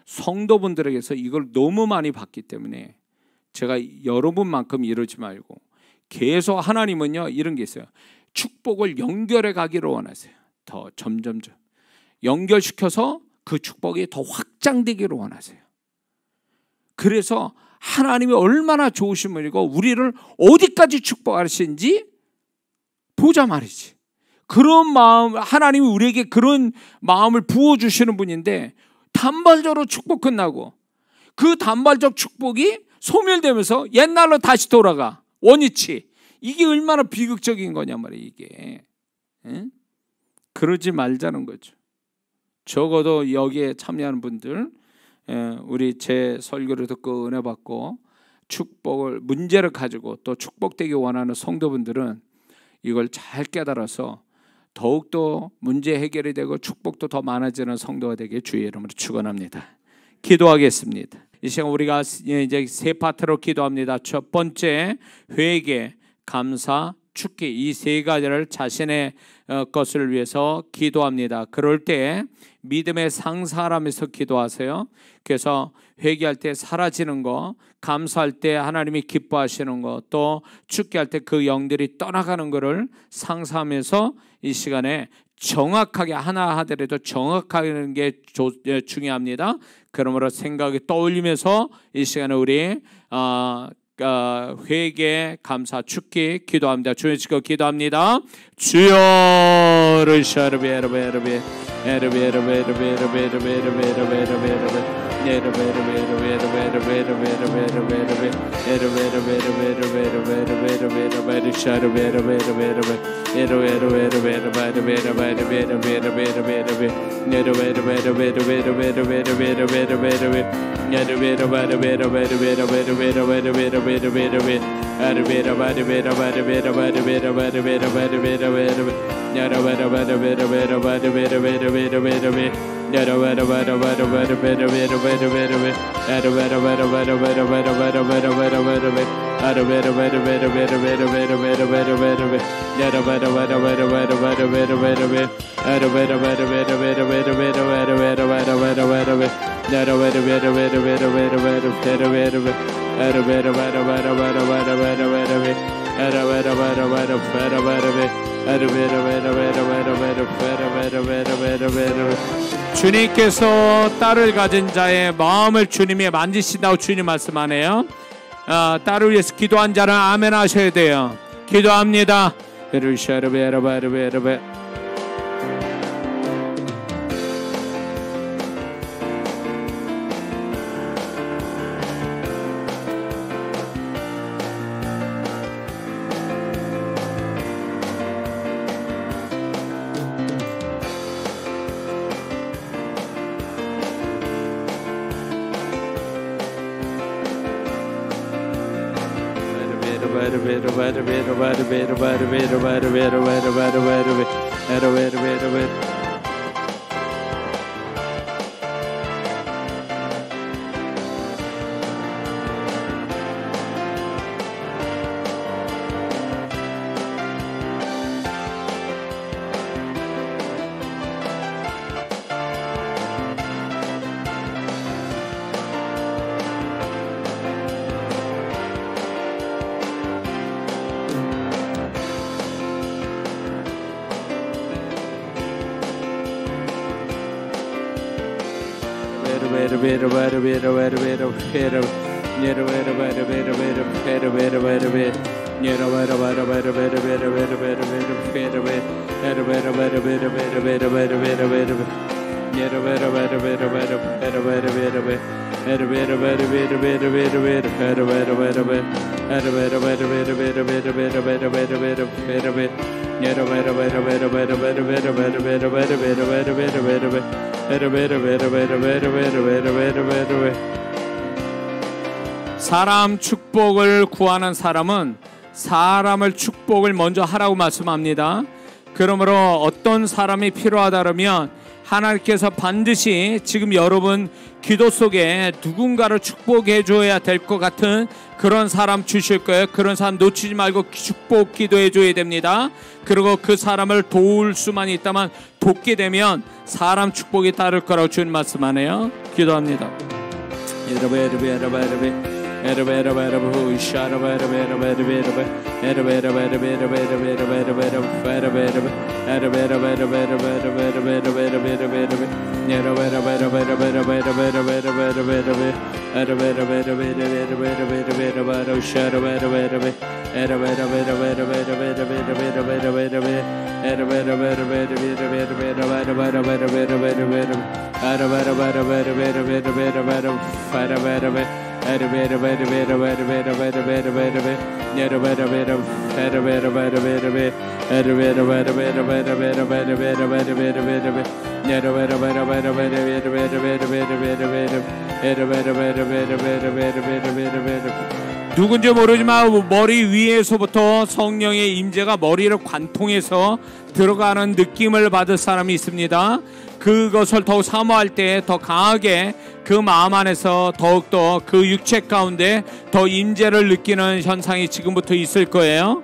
성도분들에게서 이걸 너무 많이 봤기 때문에 제가 여러분만큼 이러지 말고, 계속 하나님은요 이런 게 있어요. 축복을 연결해 가기를 원하세요. 더 점점점 연결시켜서 그 축복이 더 확장되기를 원하세요. 그래서 하나님이 얼마나 좋으신 분이고 우리를 어디까지 축복하시는지 보자 말이지. 그런 마음, 하나님이 우리에게 그런 마음을 부어주시는 분인데 단발적으로 축복 끝나고 그 단발적 축복이 소멸되면서 옛날로 다시 돌아가. 원위치. 이게 얼마나 비극적인 거냐 말이에요 이게. 응? 그러지 말자는 거죠. 적어도 여기에 참여하는 분들, 우리 제 설교를 듣고 은혜 받고 축복을, 문제를 가지고 또 축복되기 원하는 성도분들은 이걸 잘 깨달아서 더욱더 문제 해결이 되고 축복도 더 많아지는 성도가 되게 주의 이름으로 축원합니다. 기도하겠습니다. 이 시간 우리가 이제 세 파트로 기도합니다. 첫 번째, 회개, 감사, 축기, 이 세 가지를 자신의 것을 위해서 기도합니다. 그럴 때 믿음의 상사라면서 기도하세요. 그래서 회개할 때 사라지는 거, 감사할 때 하나님이 기뻐하시는 거, 또 축기할 때 그 영들이 떠나가는 것을 상상하면서 이 시간에 정확하게 하나 하더라도 정확하게 하는 게 중요합니다. 그러므로 생각이 떠올리면서 이 시간에 우리 회개, 감사, 축기 기도합니다. 주여 지고 기도합니다. 주여 르샤르베르베르베 주님께서 딸을 가진 자의 마음을 주님이 만지신다고 주님 말씀하네요. 딸을 위해서 기도한 자는 아멘 하셔야 돼요. 기도합니다. 사람 축복을 구하는 사람은 사람을 축복을 먼저 하라고 말씀합니다. 그러므로 어떤 사람이 필요하다 그러면 하나님께서 반드시 지금 여러분 기도 속에 누군가를 축복해 줘야 될 것 같은 그런 사람 주실 거예요. 그런 사람 놓치지 말고 축복 기도해 줘야 됩니다. 그리고 그 사람을 도울 수만 있다면 돕게 되면 사람 축복이 따를 거라고 주님 말씀하네요. 기도합니다. 누군지 모르지만 머리 위에서부터 성령의 임재가 머리를 관통해서 들어가는 느낌을 받을 사람이 있습니다. 그것을 더욱 사모할 때 더 강하게 그 마음 안에서 더욱더 그 육체 가운데 더 임재를 느끼는 현상이 지금부터 있을 거예요.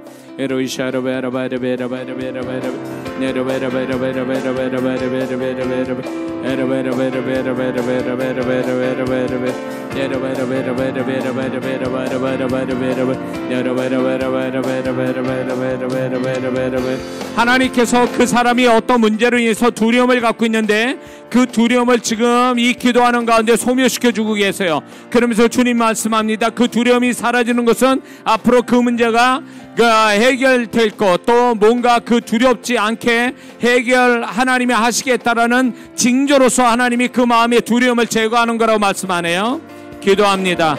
하나님께서 그 사람이 어떤 문제로 인해서 두려움을 갖고 있는데 그 두려움을 지금 이 기도하는 가운데 소멸시켜 주고 계세요. 그러면서 주님 말씀합니다. 그 두려움이 사라지는 것은 앞으로 그 문제가 해결될 것, 또 뭔가 그 두렵지 않게 해결 하나님이 하시겠다라는 징조로서 하나님이 그 마음의 두려움을 제거하는 거라고 말씀하네요. 기도합니다.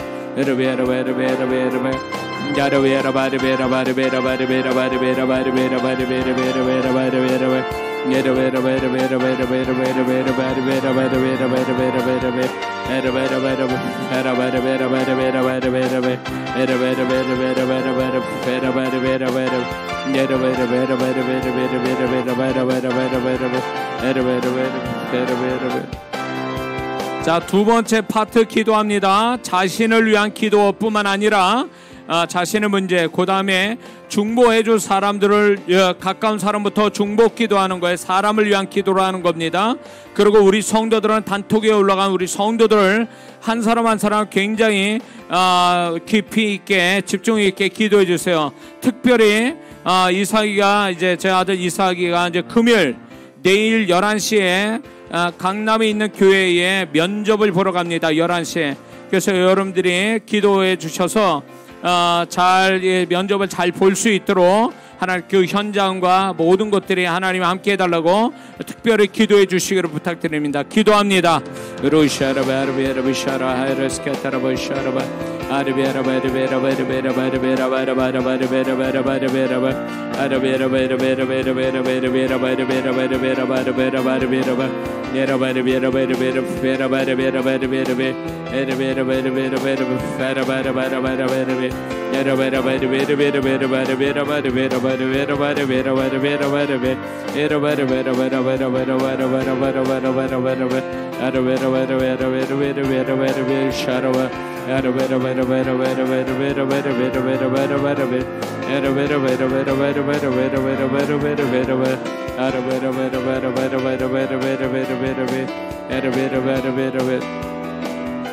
자, 두 번째 파트 기도합니다. 자신을 위한 기도뿐만 아니라 자신의 문제, 그 다음에 중보해줄 사람들을 가까운 사람부터 중보 기도하는 거예요. 사람을 위한 기도를 하는 겁니다. 그리고 우리 성도들은 단톡에 올라간 우리 성도들을 한 사람 한 사람 굉장히 깊이 있게 집중 있게 기도해 주세요. 특별히 이삭이가 이제 제 아들 이삭이가 이제 금요일 내일 11시에 강남에 있는 교회에 면접을 보러 갑니다. 11시에. 그래서 여러분들이 기도해 주셔서 잘 면접을 잘 볼 수 있도록 하나님 그 현장과 모든 것들이 하나님 함께 해달라고 특별히 기도해 주시기를 부탁드립니다. 기도합니다.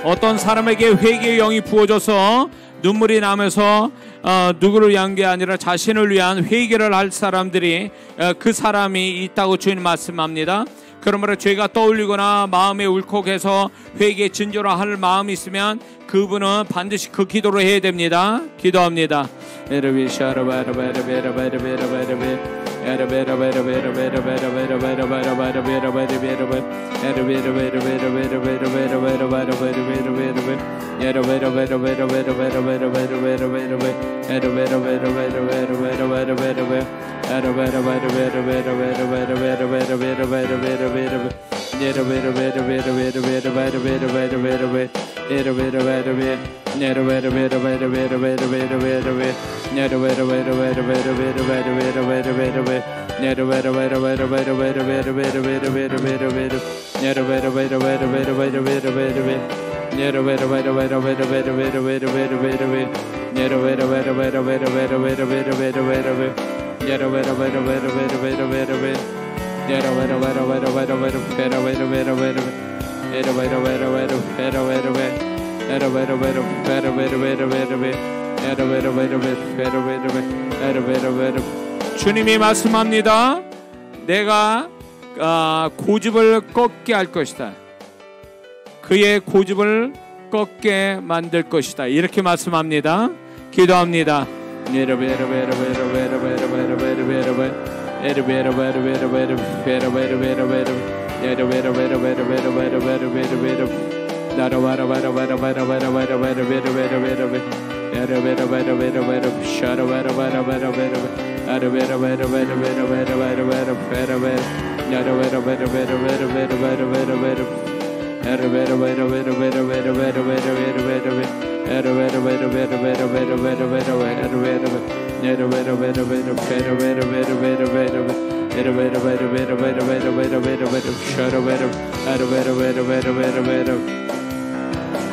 어떤 사람에게 회개의 영이 부어져서 눈물이 나면서 누구를 위한 게 아니라 자신을 위한 회개를 할 사람들이 그 사람이 있다고 주님 말씀합니다. 그러므로 죄가 떠올리거나 마음에 울컥해서 회개 진조를 할 마음이 있으면 그분은 반드시 그 기도를 해야 됩니다. 기도합니다. 주님이 말씀합니다. 내가 고집을 꺾게 할 것이다. 그의 고집을 꺾게 만들 것이다. 이렇게 말씀합니다. 기도합니다.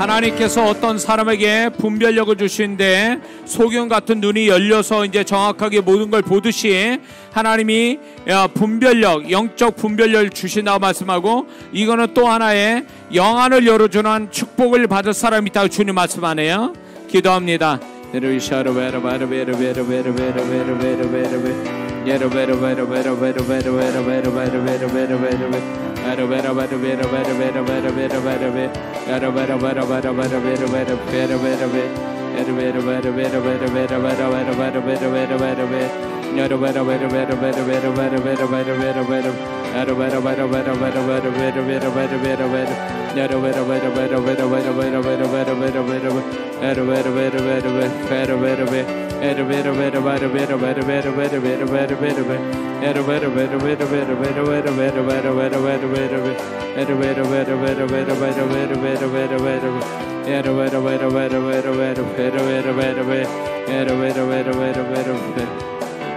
하나님께서 어떤 사람에게 분별력을 주시는데 소경 같은 눈이 열려서 이제 정확하게 모든 걸 보듯이 하나님이 분별력, 영적 분별력을 주신다고 말씀하고, 이거는 또 하나의 영안을 열어주는 축복을 받을 사람이 있다고 주님 말씀하네요. 기도합니다.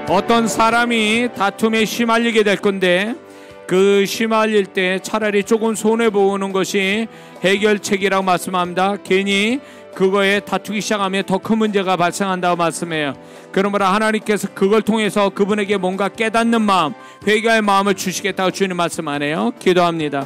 어떤 사람이 다툼에 시말리게 될 건데, 그 시말릴 때 차라리 조금 손해보는 것이 해결책이라고 말씀합니다. 괜히 그거에 다투기 시작하면 더 큰 문제가 발생한다고 말씀해요. 그러므로 하나님께서 그걸 통해서 그분에게 뭔가 깨닫는 마음, 회개할 마음을 주시겠다고 주님 말씀하네요. 기도합니다.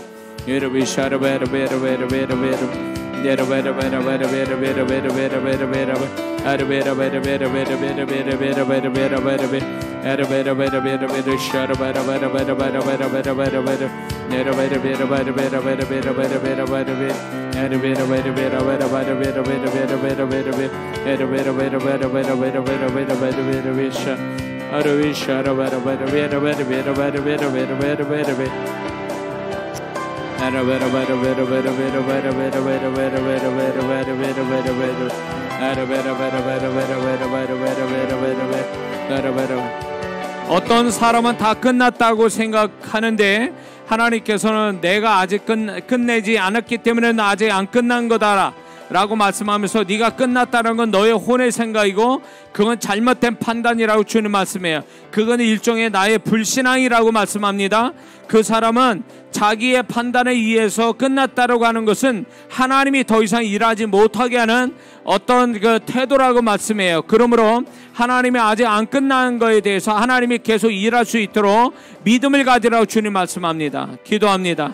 어떤 사람은 다 끝났다고 생각하는데 하나님께서는 내가 아직 끝내지 않았기 때문에 아직 안 끝난 거다 라고 말씀하면서 네가 끝났다는 건 너의 혼의 생각이고 그건 잘못된 판단이라고 주님 말씀해요. 그건 일종의 나의 불신앙이라고 말씀합니다. 그 사람은 자기의 판단에 의해서 끝났다라고 하는 것은 하나님이 더 이상 일하지 못하게 하는 어떤 그 태도라고 말씀해요. 그러므로 하나님이 아직 안 끝난 거에 대해서 하나님이 계속 일할 수 있도록 믿음을 가지라고 주님 말씀합니다. 기도합니다.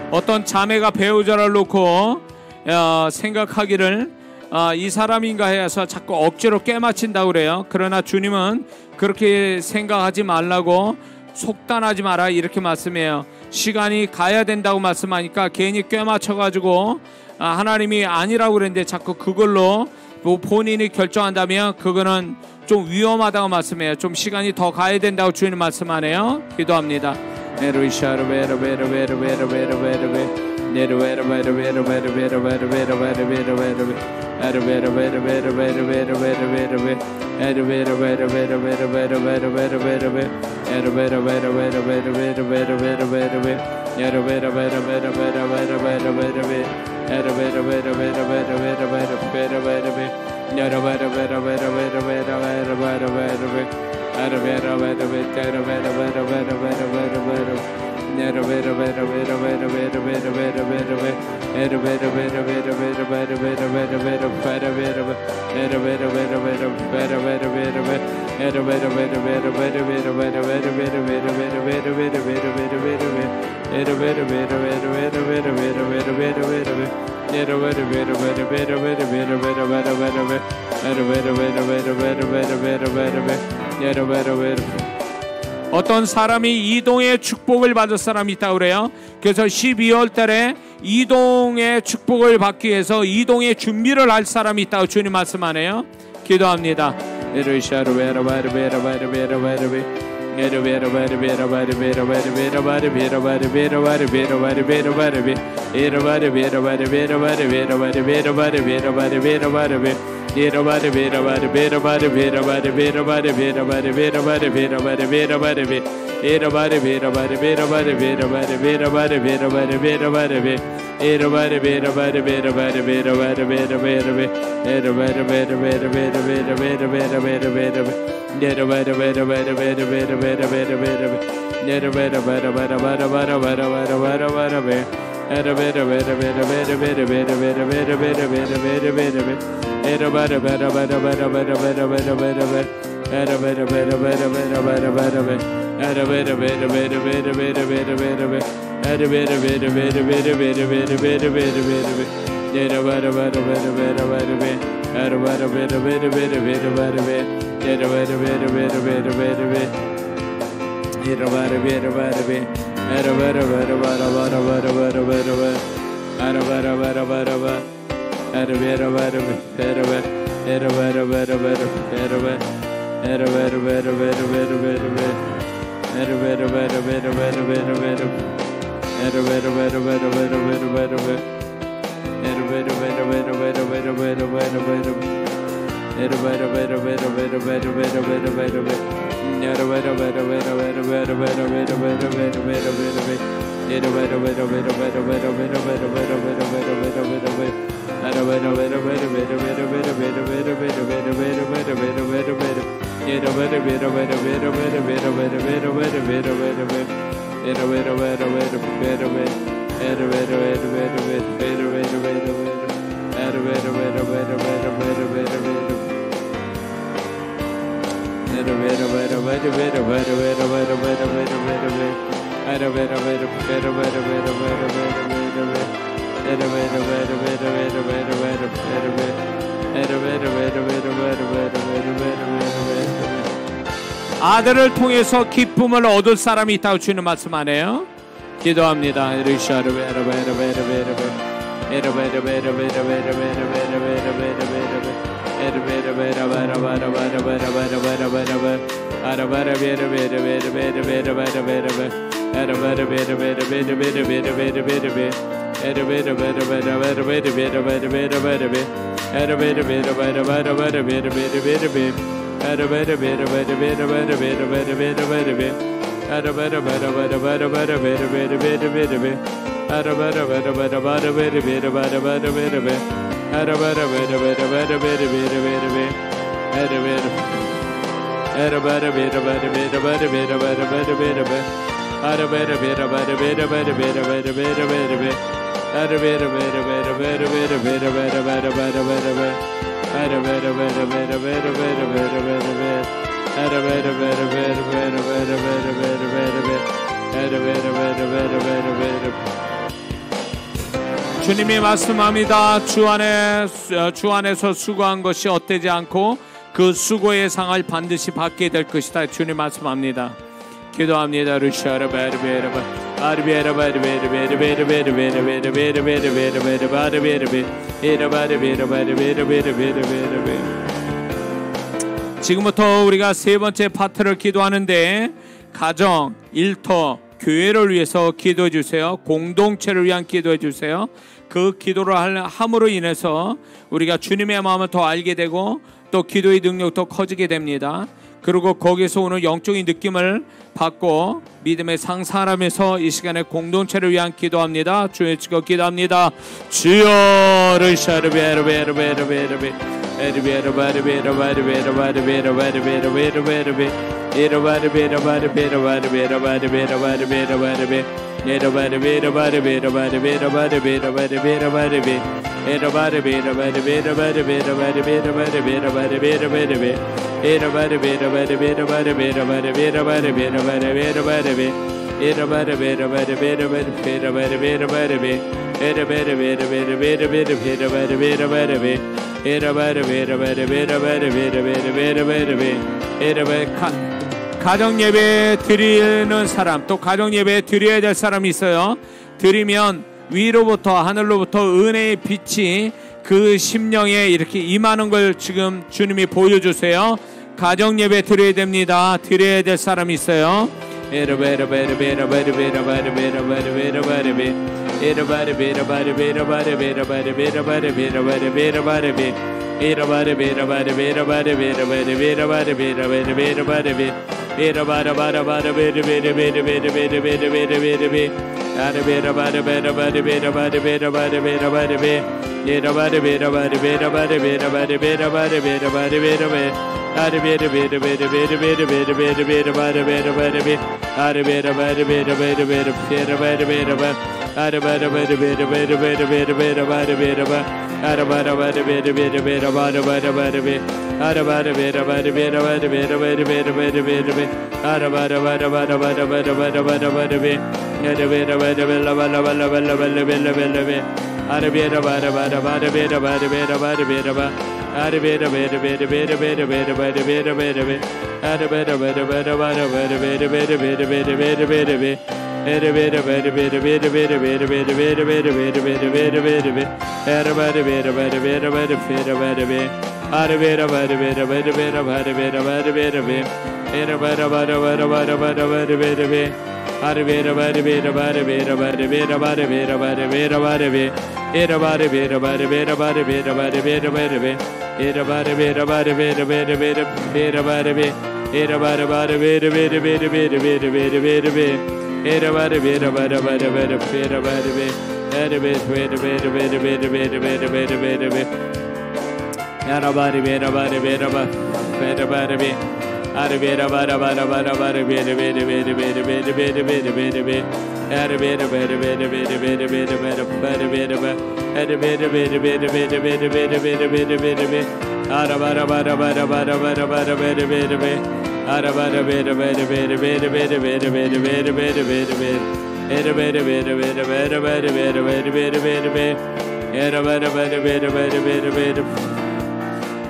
어떤 자매가 배우자를 놓고 생각하기를 이 사람인가 해서 자꾸 억지로 꿰맞힌다고 그래요. 그러나 주님은 그렇게 생각하지 말라고 속단하지 마라 이렇게 말씀해요. 시간이 가야 된다고 말씀하니까 괜히 꿰맞춰가지고 하나님이 아니라고 그랬는데 자꾸 그걸로 본인이 결정한다면 그거는 좀 위험하다고 말씀해요. 좀 시간이 더 가야 된다고 주님 말씀하네요. 기도합니다. 어떤 사람이 이동의 축복을 받을 사람이 있다고 그래요. 그래서 12월 달에 이동의 축복을 받기 위해서 이동의 준비를 할 사람이 있다고 주님 말씀하네요. 기도합니다. 아들을 통해서 기쁨을 얻을 사람이 있다고 주는 말씀하네요. 기도합니다. 주님이 말씀합니다. 주 안에서 수고한 것이 헛되지 않고 그 수고의 상을 반드시 받게 될 것이다. 주님 말씀합니다. 기도합니다. 지금부터 우리가 세 번째 파트를 기도하는데, 가정, 일터, 교회를 위해서 기도해 주세요. 공동체를 위한 기도해 주세요. 그 기도를 함으로 인해서 우리가 주님의 마음을 더 알게 되고 또 기도의 능력도 커지게 됩니다. 그리고 거기서 오는 영적인 느낌을 받고 믿음의 상상하면서 이 시간에 공동체를 위한 기도합니다. 주의 측어 기도합니다. 주여를 샤르베르베르베르베르베 가정 예배 드리는 사람, 또 가정 예배 드려야 될 사람이 있어요. 드리면 위로부터 하늘로부터 은혜의 빛이 그 심령에 이렇게 임하는 걸 지금 주님이 보여주세요. 가정 예배 드려야 됩니다. 드려야 될 사람이 있어요.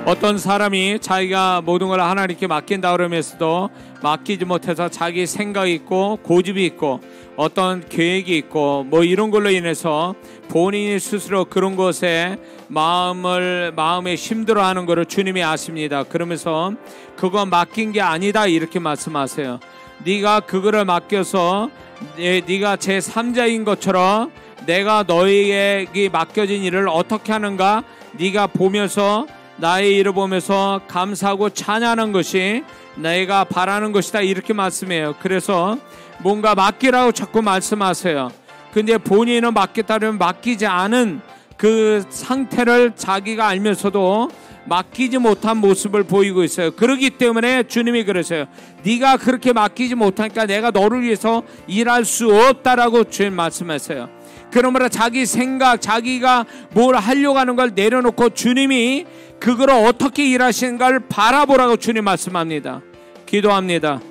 어떤 사람이 자기가 모든 걸 하나님께 맡긴다 그러면서도 맡기지 못해서 자기 생각이 있고 고집이 있고 어떤 계획이 있고 뭐 이런 걸로 인해서 본인이 스스로 그런 것에 마음에 힘들어하는 것을 주님이 아십니다. 그러면서 그거 맡긴 게 아니다 이렇게 말씀하세요. 네가 그거를 맡겨서 네가 제3자인 것처럼 내가 너에게 맡겨진 일을 어떻게 하는가 네가 보면서 나의 일을 보면서 감사하고 찬양하는 것이 내가 바라는 것이다 이렇게 말씀해요. 그래서 뭔가 맡기라고 자꾸 말씀하세요. 근데 본인은 맡겠다면 맡기지 않은 그 상태를 자기가 알면서도 맡기지 못한 모습을 보이고 있어요. 그렇기 때문에 주님이 그러세요. 네가 그렇게 맡기지 못하니까 내가 너를 위해서 일할 수 없다라고 주님 말씀하세요. 그러므로 자기 생각, 자기가 뭘 하려고 하는 걸 내려놓고 주님이 그걸 어떻게 일하시는가를 바라보라고 주님 말씀합니다. 기도합니다.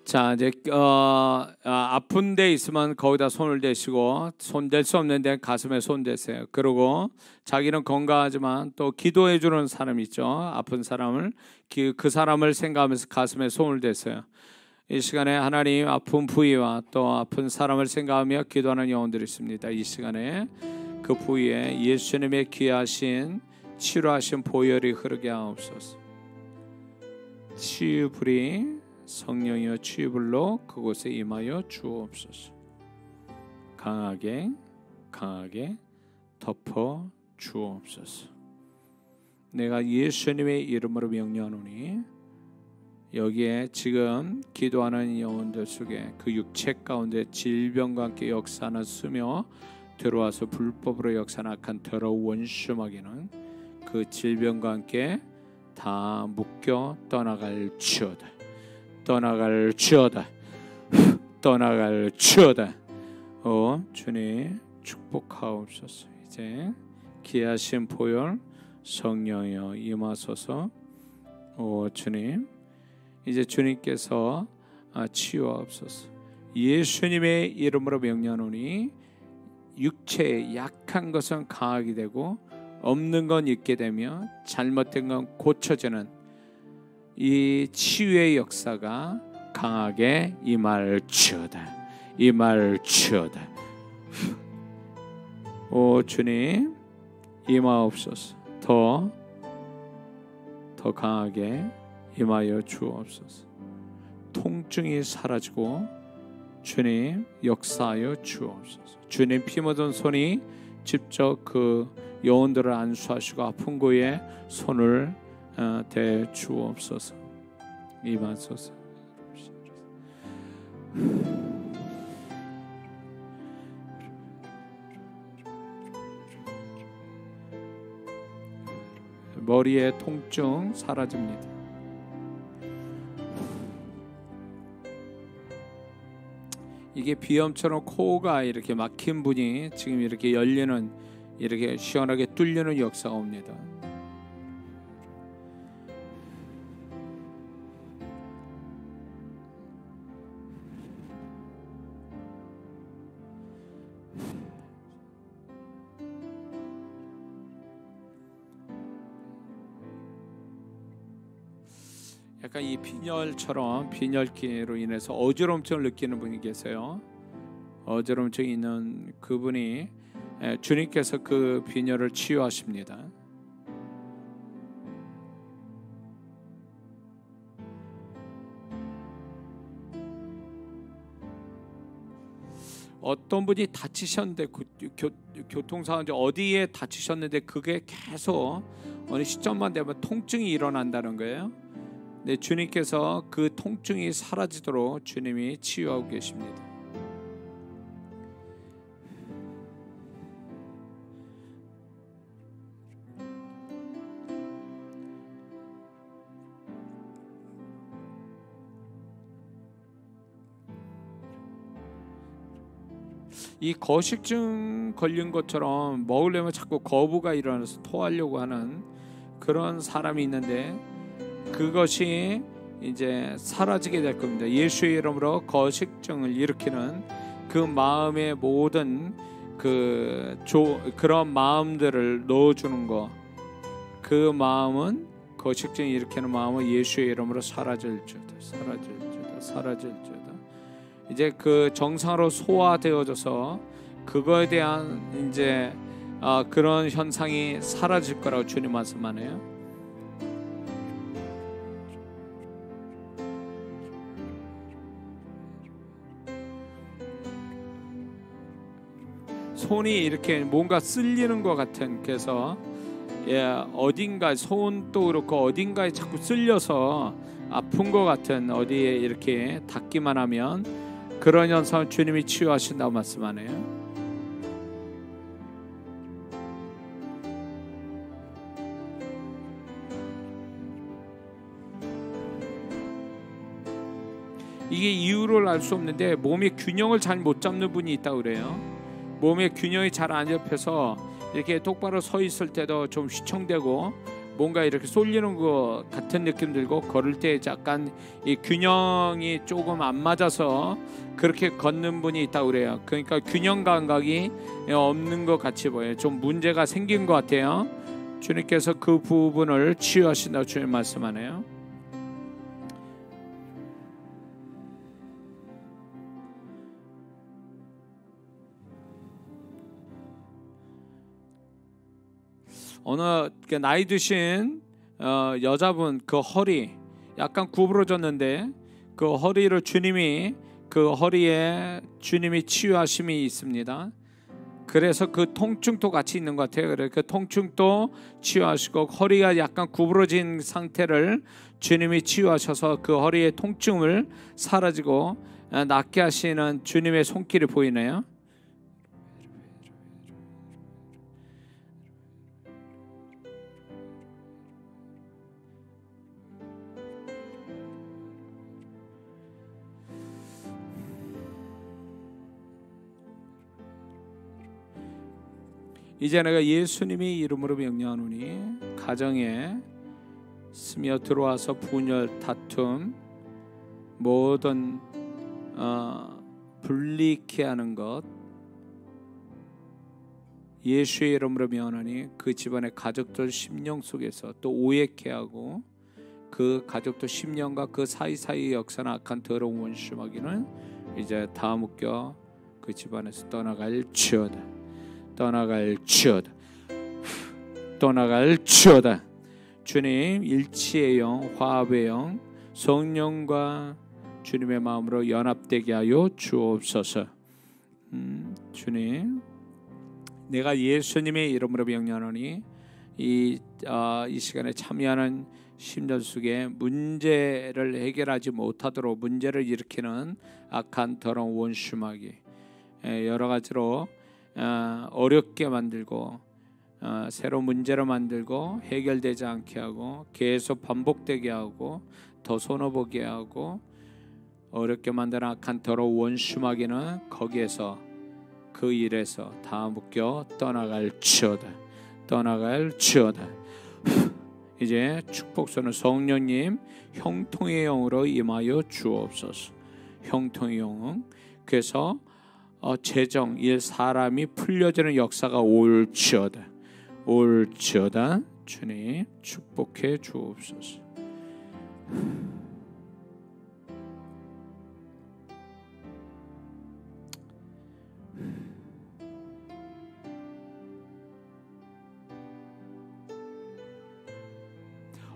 자, 이제 아픈 데 있으면 거기다 손을 대시고 손 댈 수 없는 데 가슴에 손 대세요. 그리고 자기는 건강하지만 또 기도해 주는 사람 있죠. 아픈 사람을 그 사람을 생각하면서 가슴에 손을 대세요. 이 시간에 하나님 아픈 부위와 또 아픈 사람을 생각하며 기도하는 영혼들이 있습니다. 이 시간에 그 부위에 예수님의 귀하신 치료하신 보혈이 흐르게 하옵소서. 치유불이 성령이여 치유불로 그곳에 임하여 주옵소서. 강하게 덮어 주옵소서. 내가 예수님의 이름으로 명령하노니 여기에 지금 기도하는 영혼들 속에 그 육체 가운데 질병과 함께 역사하는 수며 들어와서 불법으로 역사하는 악한 더러운 원수마귀는 그 질병과 함께 다 묶여 떠나갈지어다. 주님 축복하옵소서. 이제 귀하신 보혈 성령이여 임하소서. 오 주님, 이제 주님께서 치유하옵소서. 예수님의 이름으로 명령하노니 육체의 약한 것은 강하게 되고 없는 건 있게 되며 잘못된 건 고쳐지는 이 치유의 역사가 강하게 임할지어다. 임할지어다. 오 주님 임하옵소서. 더 강하게 임하여 주옵소서. 통증이 사라지고 주님 역사하여 주옵소서. 주님 피 묻은 손이 직접 그 영혼들을 안수하시고 아픈 곳에 손을 대 주옵소서. 임하소서. 머리의 통증 사라집니다. 이게 비염처럼 코가 이렇게 막힌 분이 지금 이렇게 열리는, 이렇게 시원하게 뚫리는 역사가 옵니다. 약간 이 빈혈처럼 빈혈기로 인해서 어지럼증을 느끼는 분이 계세요. 어지럼증이 있는 그분이 주님께서 그 빈혈을 치유하십니다. 어떤 분이 다치셨는데 교통사고 어디에 다치셨는데 그게 계속 어느 시점만 되면 통증이 일어난다는 거예요. 네, 주님께서 그 통증이 사라지도록 주님이 치유하고 계십니다. 이 거식증 걸린 것처럼 먹으려면 자꾸 거부가 일어나서 토하려고 하는 그런 사람이 있는데 그것이 이제 사라지게 될 겁니다. 예수의 이름으로 거식증을 일으키는 그 마음의 모든 그런 마음들을 넣어주는 거, 그 마음은 거식증을 일으키는 마음은 예수의 이름으로 사라질지어다. 이제 그 정상으로 소화되어져서 그거에 대한 이제 그런 현상이 사라질 거라고 주님 말씀하네요. 손이 이렇게 뭔가 쓸리는 것 같은, 그래서 어딘가 손도 그렇고 어딘가에 자꾸 쓸려서 아픈 것 같은, 어디에 이렇게 닿기만 하면 그런 현상을 주님이 치유하신다고 말씀하네요. 이게 이유를 알 수 없는데 몸의 균형을 잘 못 잡는 분이 있다고 그래요. 몸의 균형이 잘 안 잡혀서 이렇게 똑바로 서 있을 때도 좀 휘청대고 뭔가 이렇게 쏠리는 것 같은 느낌 들고 걸을 때 약간 이 균형이 조금 안 맞아서 그렇게 걷는 분이 있다고 그래요. 그러니까 균형 감각이 없는 것 같이 보여요. 좀 문제가 생긴 것 같아요. 주님께서 그 부분을 치유하신다고 주님 말씀하네요. 어느 나이 드신 여자분 그 허리 약간 구부러졌는데 그 허리를 그 허리에 주님이 치유하심이 있습니다. 그래서 그 통증도 같이 있는 것 같아요. 그래서 그 통증도 치유하시고 허리가 약간 구부러진 상태를 주님이 치유하셔서 그 허리의 통증을 사라지고 낫게 하시는 주님의 손길이 보이네요. 이제 내가 예수님의 이름으로 명령하노니 가정에 스며 들어와서 분열, 다툼, 모든 불리케 하는 것 예수의 이름으로 명하노니 그 집안의 가족들 심령 속에서 또 오해케 하고 그 가족들 심령과 그 사이사이의 역사나 악한 더러운 원수마귀는 이제 다 묶여 그 집안에서 떠나갈지어다. 떠나갈지어다. 떠나갈지어다. 주님, 일치의 영, 화합의 영, 성령과 주님의 마음으로 연합되게 하여 주옵소서. 주님, 내가 예수님의 이름으로 명령하노니 이 시간에 참여하는 심령 속에 문제를 해결하지 못하도록 문제를 일으키는 악한 더러운 원수마귀 여러 가지로 어렵게 만들고 새로운 문제로 만들고 해결되지 않게 하고 계속 반복되게 하고 더 손해보게 하고 어렵게 만드는 악한 더러운 원수마귀는 거기에서 그 일에서 다 묶여 떠나갈지어다. 떠나갈지어다. 이제 축복서는 성령님 형통의 영으로 임하여 주옵소서. 형통의 영. 그래서 재정, 일, 사람이 풀려지는 역사가 올지어다. 올지어다. 주님 축복해 주옵소서.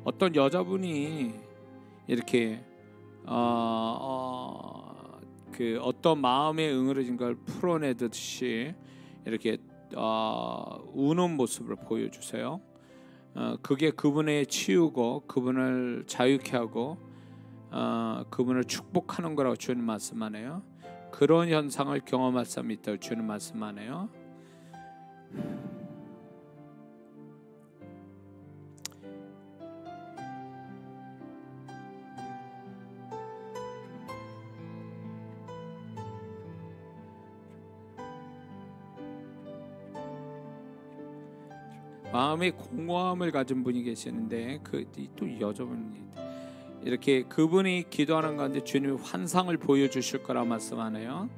어떤 여자분이 이렇게 그 어떤 마음에 응어진 걸 풀어내듯이 이렇게 우는 모습을 보여주세요. 그게 그분의 치유고 그분을 자유케 하고 그분을 축복하는 거라고 주님 말씀하네요. 그런 현상을 경험할 사람이 있다고 주님 말씀하네요. 마음의 공허함을 가진 분이 계시는데 또 여자분이 이렇게 그분이 기도하는 가운데 주님이 환상을 보여주실 거라 말씀하네요.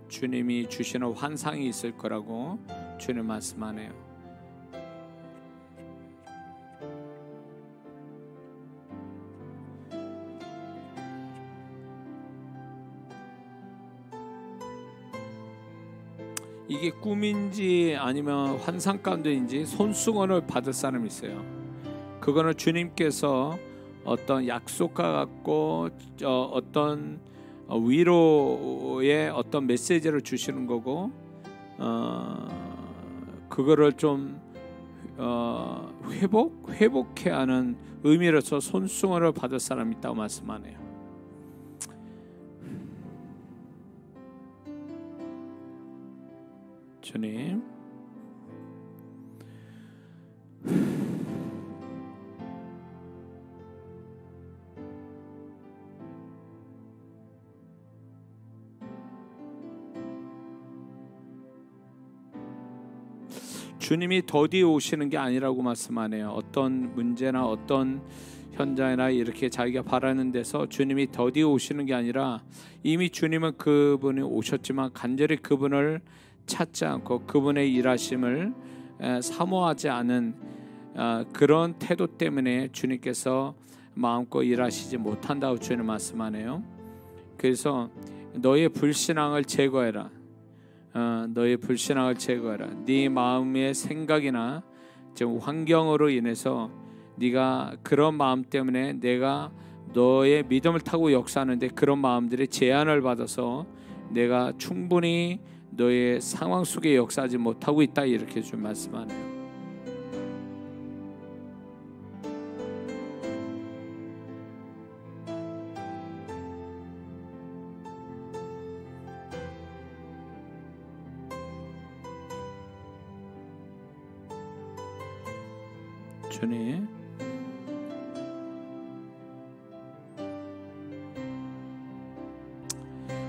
주님이 주시는 환상이 있을 거라고 주님 말씀하네요. 이게 꿈인지 아니면 환상 가운데인지 손수건을 받을 사람이 있어요. 그거는 주님께서 어떤 약속과 같고 어떤 위로의 어떤 메시지를 주시는 거고 그거를 좀 회복해 하는 의미로서 손수건을 받을 사람이 있다고 말씀하네요. 주님, 주님이 더디 오시는 게 아니라고 말씀하네요. 어떤 문제나 어떤 현장이나 이렇게 자기가 바라는 데서 주님이 더디 오시는 게 아니라 이미 주님은 그분이 오셨지만 간절히 그분을 찾지 않고 그분의 일하심을 사모하지 않은 그런 태도 때문에 주님께서 마음껏 일하시지 못한다고 주님 말씀하네요. 그래서 너의 불신앙을 제거해라. 너의 불신앙을 제거해라. 네 마음의 생각이나 지금 환경으로 인해서 네가 그런 마음 때문에 내가 너의 믿음을 타고 역사하는데 그런 마음들이 제한을 받아서 내가 충분히 너의 상황 속에 역사하지 못하고 있다 이렇게 좀 말씀하네요. 주님,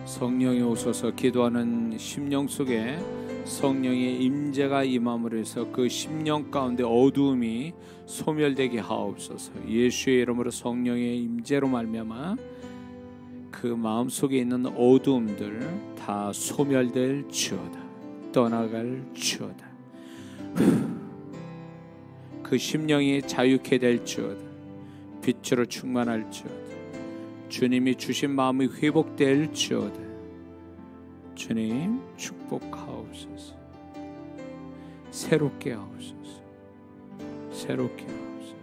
성령이 오셔서 기도하는 심령 속에 성령의 임재가 임함으로 해서 그 심령 가운데 어두움이 소멸되게 하옵소서. 예수의 이름으로 성령의 임재로 말미암아 그 마음속에 있는 어두움들 다 소멸될지어다. 떠나갈지어다. 그 심령이 자유케 될지어다. 빛으로 충만할지어다. 주님이 주신 마음이 회복될지어다. 주님 축복하옵소서. 새롭게 하옵소서. 새롭게 하옵소서.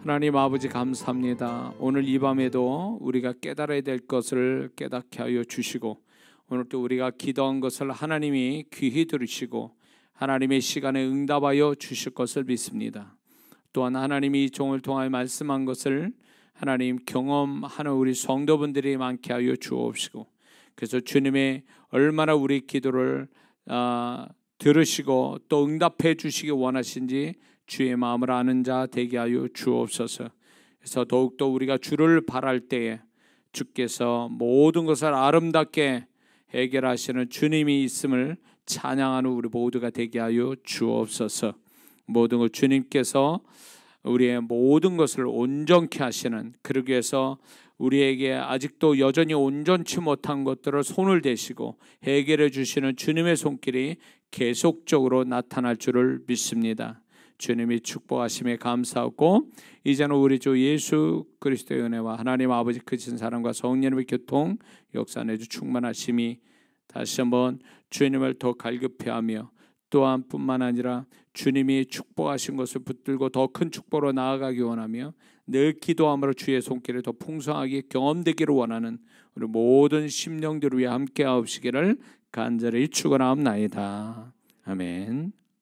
하나님 아버지 감사합니다. 오늘 이 밤에도 우리가 깨달아야 될 것을 깨닫게 하여 주시고, 오늘 또 우리가 기도한 것을 하나님이 귀히 들으시고 하나님의 시간에 응답하여 주실 것을 믿습니다. 또한 하나님이 이 종을 통하여 말씀한 것을 하나님 경험하는 우리 성도분들이 많게 하여 주옵시고, 그래서 주님의 얼마나 우리 기도를 들으시고 또 응답해 주시기 원하신지 주의 마음을 아는 자 되게 하여 주옵소서. 그래서 더욱더 우리가 주를 바랄 때에 주께서 모든 것을 아름답게 해결하시는 주님이 있음을 찬양하는 우리 모두가 되게 하여 주옵소서. 모든 것 주님께서 우리의 모든 것을 온전케 하시는, 그러기 위해서 우리에게 아직도 여전히 온전치 못한 것들을 손을 대시고 해결해 주시는 주님의 손길이 계속적으로 나타날 줄을 믿습니다. 주님이 축복하심에 감사하고, 이제는 우리 주 예수 그리스도의 은혜와 하나님 아버지 크신 사랑과 성령님의 교통 역사 내주 충만하심이 다시 한번 주님을 더 갈급해 하며, 또한 뿐만 아니라 주님이 축복하신 것을 붙들고 더 큰 축복으로 나아가기 원하며 늘 기도함으로 주의 손길이 더 풍성하게 경험되기를 원하는 우리 모든 심령들을 위해 함께 하옵시기를 간절히 축원하옵나이다. 아멘.